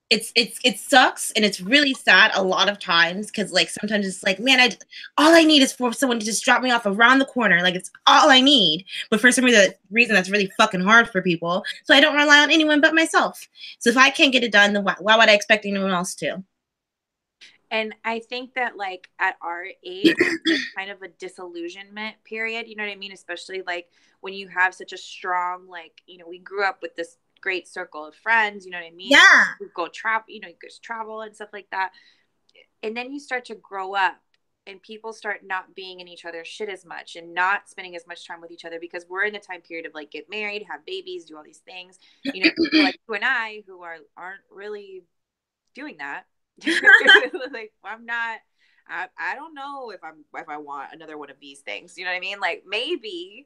it sucks and it's really sad a lot of times because like sometimes it's like, man, all I need is for someone to just drop me off around the corner. Like it's all I need. But for some reason that's really fucking hard for people. So I don't rely on anyone but myself. So if I can't get it done, then why would I expect anyone else to? And I think that like at our age, it's kind of a disillusionment period. You know what I mean? Especially like when you have such a strong, like, we grew up with this great circle of friends, you know what I mean? Yeah. You go travel, you go travel and stuff like that. And then you start to grow up and people start not being in each other's shit as much and not spending as much time with each other because we're in the time period of like get married, have babies, do all these things. Like you and I who aren't really doing that. Like I'm not. I don't know if I want another one of these things. You know what I mean? Like maybe,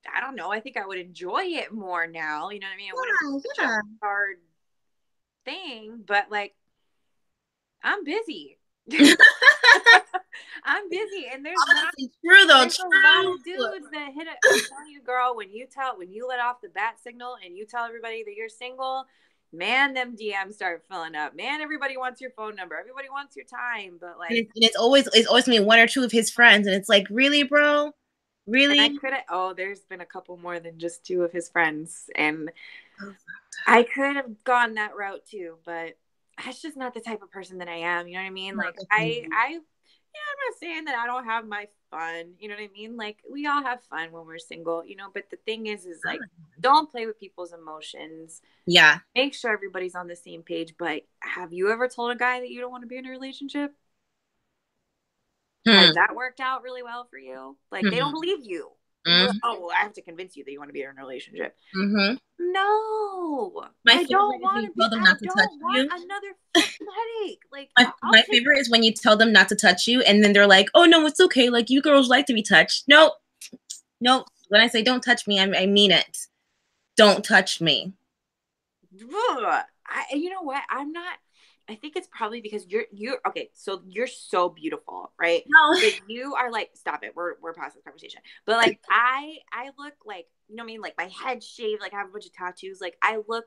I don't know. I think I would enjoy it more now. You know what I mean? It wouldn't be such a hard thing, but like I'm busy. I'm busy, and there's a lot of dudes that I'm telling you, girl, when you let off the bat signal and you tell everybody that you're single, man, them DMs start filling up. Man, everybody wants your phone number. Everybody wants your time. But like, And it's always me, one or two of his friends, and it's like, really, bro, and I really? could have. Oh, there's been a couple more than just two of his friends, and Oh, I could have gone that route too. But that's just not the type of person that I am. You know what I mean? no, Like, definitely. I'm not saying that I don't have my fun. You know what I mean? Like, we all have fun when we're single. You know, but the thing is like, don't play with people's emotions. Yeah. Make sure everybody's on the same page. But have you ever told a guy that you don't want to be in a relationship? Has Hmm. that worked out really well for you? Like, they don't Hmm. believe you. Hmm. Oh, well, I have to convince you that you want to be in a relationship. Hmm. No, My I don't favorite is when want you to be. tell them I not to touch don't want you. another fucking headache. Like, I'll My take. favorite is when you tell them not to touch you, and then they're like, "Oh no, it's okay. Like you girls like to be touched." Nope, nope. When I say don't touch me, I mean it. Don't touch me. You know what? I'm not. I think it's probably because you're okay. So you're so beautiful, right? No. But you are like, stop it. We're past this conversation. But like, I look like, you know what I mean? Like my head shaved. Like I have a bunch of tattoos. Like I look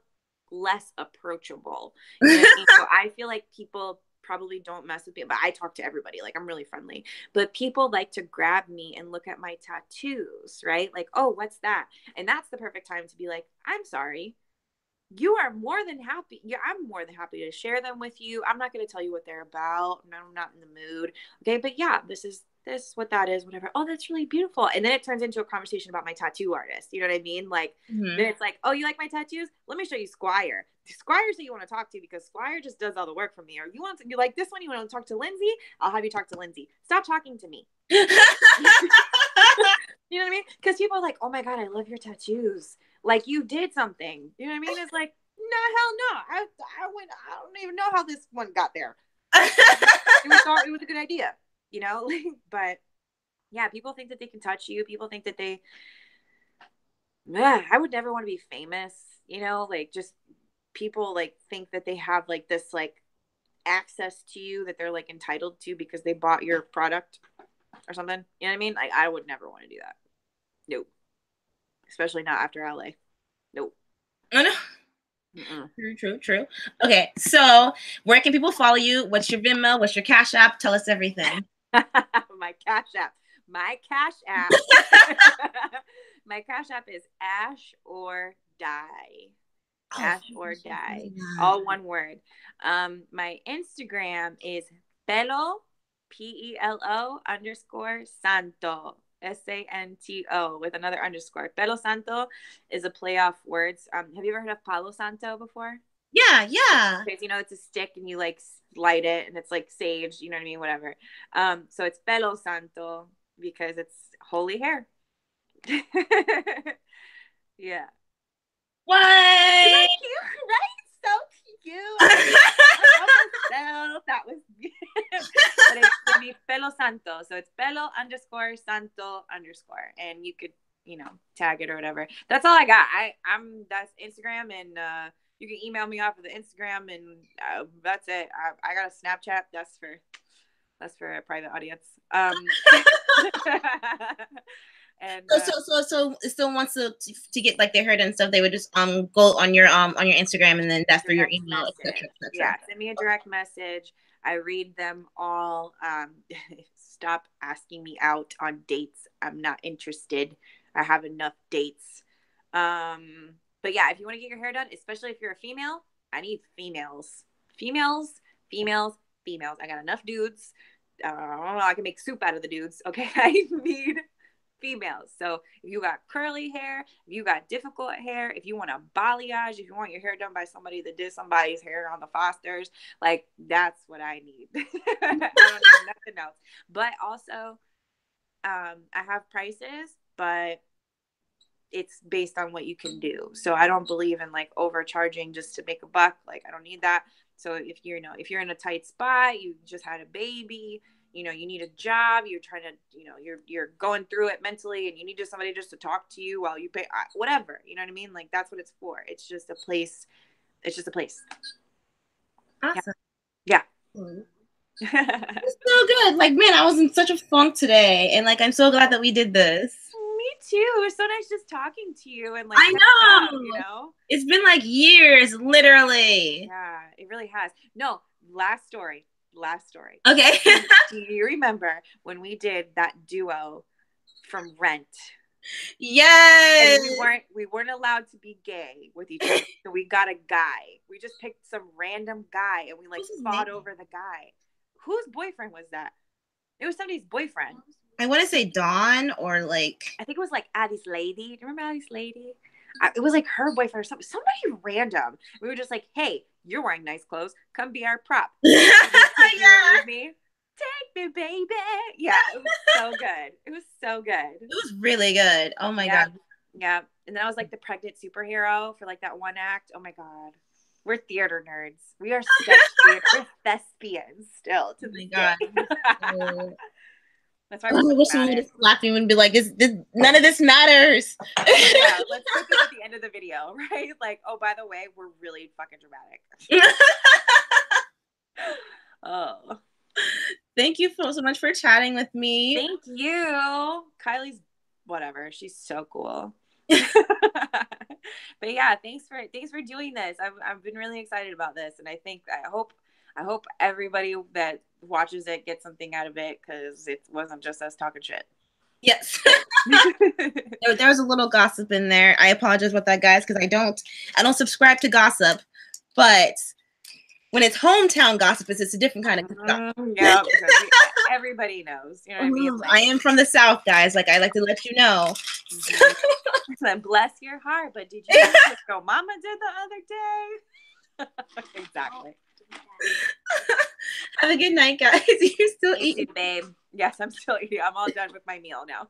less approachable. You know what I mean? So I feel like people probably don't mess with me, but I talk to everybody. Like I'm really friendly. But people like to grab me and look at my tattoos, right? Like, oh, what's that? And that's the perfect time to be like, I'm sorry, you are more than happy. Yeah, I'm more than happy to share them with you. I'm not going to tell you what they're about. I'm not in the mood. Okay. But yeah, this is what that is, whatever. Oh, that's really beautiful. And then it turns into a conversation about my tattoo artist. You know what I mean? Like, Mhm. then it's like, oh, you like my tattoos? Let me show you Squire. Squire's who you want to talk to because Squire just does all the work for me. Or you like this one? You want to talk to Lindsay? I'll have you talk to Lindsay. Stop talking to me. You know what I mean? Because people are like, oh my God, I love your tattoos. Like you did something. You know what I mean? It's like, no, hell no. I don't even know how this one got there. It was a good idea, you know? But yeah, people think that they can touch you. People think that I would never want to be famous, you know? Like just people like think that they have like this like access to you that they're like entitled to because they bought your product or something. You know what I mean? Like I would never want to do that. Nope. Especially not after LA. Nope. Oh, no. Mm-mm. True. Okay, so where can people follow you? What's your Venmo? What's your Cash App? Tell us everything. My Cash App. My Cash App. My Cash App is Ash or Die. Oh, Ash or Die. All one word. My Instagram is pelo, PELO underscore santo. SANTO with another underscore. Pelo Santo is a play off words. Have you ever heard of Palo Santo before? yeah. Because you know it's a stick and you like light it and it's like sage, you know what I mean, whatever. So it's pelo santo because it's holy hair. Yeah, isn't that What? cute? Right? So cute. I love myself. That was but it's gonna be pelo santo, so it's pelo underscore santo underscore, and you could, you know, tag it or whatever. That's all I got. I'm that's Instagram, and you can email me off of the Instagram, and that's it. I got a Snapchat. That's for a private audience. And So if someone wants to get like their hair done and stuff, they would just go on your Instagram, and then that's for your direct email, etc. message. etc. Yeah, send me a direct message. I read them all. Stop asking me out on dates. I'm not interested. I have enough dates. But yeah, if you want to get your hair done, especially if you're a female, I need females. Females, females, females. I got enough dudes. I don't know. I can make soup out of the dudes. Okay, I need females. So if you got curly hair, if you got difficult hair, if you want a balayage, if you want your hair done by somebody that did somebody's hair on the Fosters, like that's what I need. I don't need nothing else. But also, I have prices, but it's based on what you can do. So I don't believe in like overcharging just to make a buck. Like I don't need that. So if if you're in a tight spot, you just had a baby, you know, you need a job, you're trying to, you know, you're going through it mentally and you need just somebody just to talk to you while you pay whatever, you know what I mean? Like that's what it's for. It's just a place. It's just a place. Awesome. Yeah. It's so good. Like, man, I was in such a funk today, and like, I'm so glad that we did this. Me too. It was so nice just talking to you and like I catching up, know. you know? It's been like years, literally. Yeah, it really has. No, last story. Last story. Okay. Do you remember when we did that duo from Rent? Yes. And we weren't allowed to be gay with each other. So we got a guy. We just picked some random guy and we like What's his fought name? over the guy. Whose boyfriend was that? It was somebody's boyfriend. I want to say Dawn or like I think it was like Addie's lady. Do you remember Addie's lady? It was like her boyfriend or something. Somebody random. We were just like, hey, you're wearing nice clothes. Come be our prop. Take me or leave me. Take me, baby. Yeah, it was so good. It was so good. It was really good. Oh my Yeah. god. Yeah. And then I was like the pregnant superhero for like that one act. Oh my God. We're theater nerds. We are such theater. We're thespians still to Oh my this god. day. That's why I we're so wish someone would dramatic. have slapped me and be like, none of this matters. Yeah, let's put this at the end of the video, right? Like, oh, by the way, we're really fucking dramatic. Oh. Thank you so much for chatting with me. Thank you. Kylie's whatever. She's so cool. But yeah, thanks for doing this. I've been really excited about this, and I hope everybody that watches it gets something out of it because it wasn't just us talking shit. Yes. there was a little gossip in there. I apologize about that, guys, because I don't subscribe to gossip, but when it's hometown gossip, it's a different kind of gossip. Yeah, everybody knows. You know what I mean? Like, I am from the South, guys. Like, I like to let you know. Bless your heart, but did you know what your mama did the other day? Exactly. Have a good night, guys. You're still You eating, too, babe. Yes, I'm still eating. I'm all done with my meal now.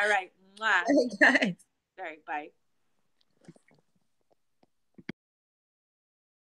All right. Mwah. guys. All right. Bye.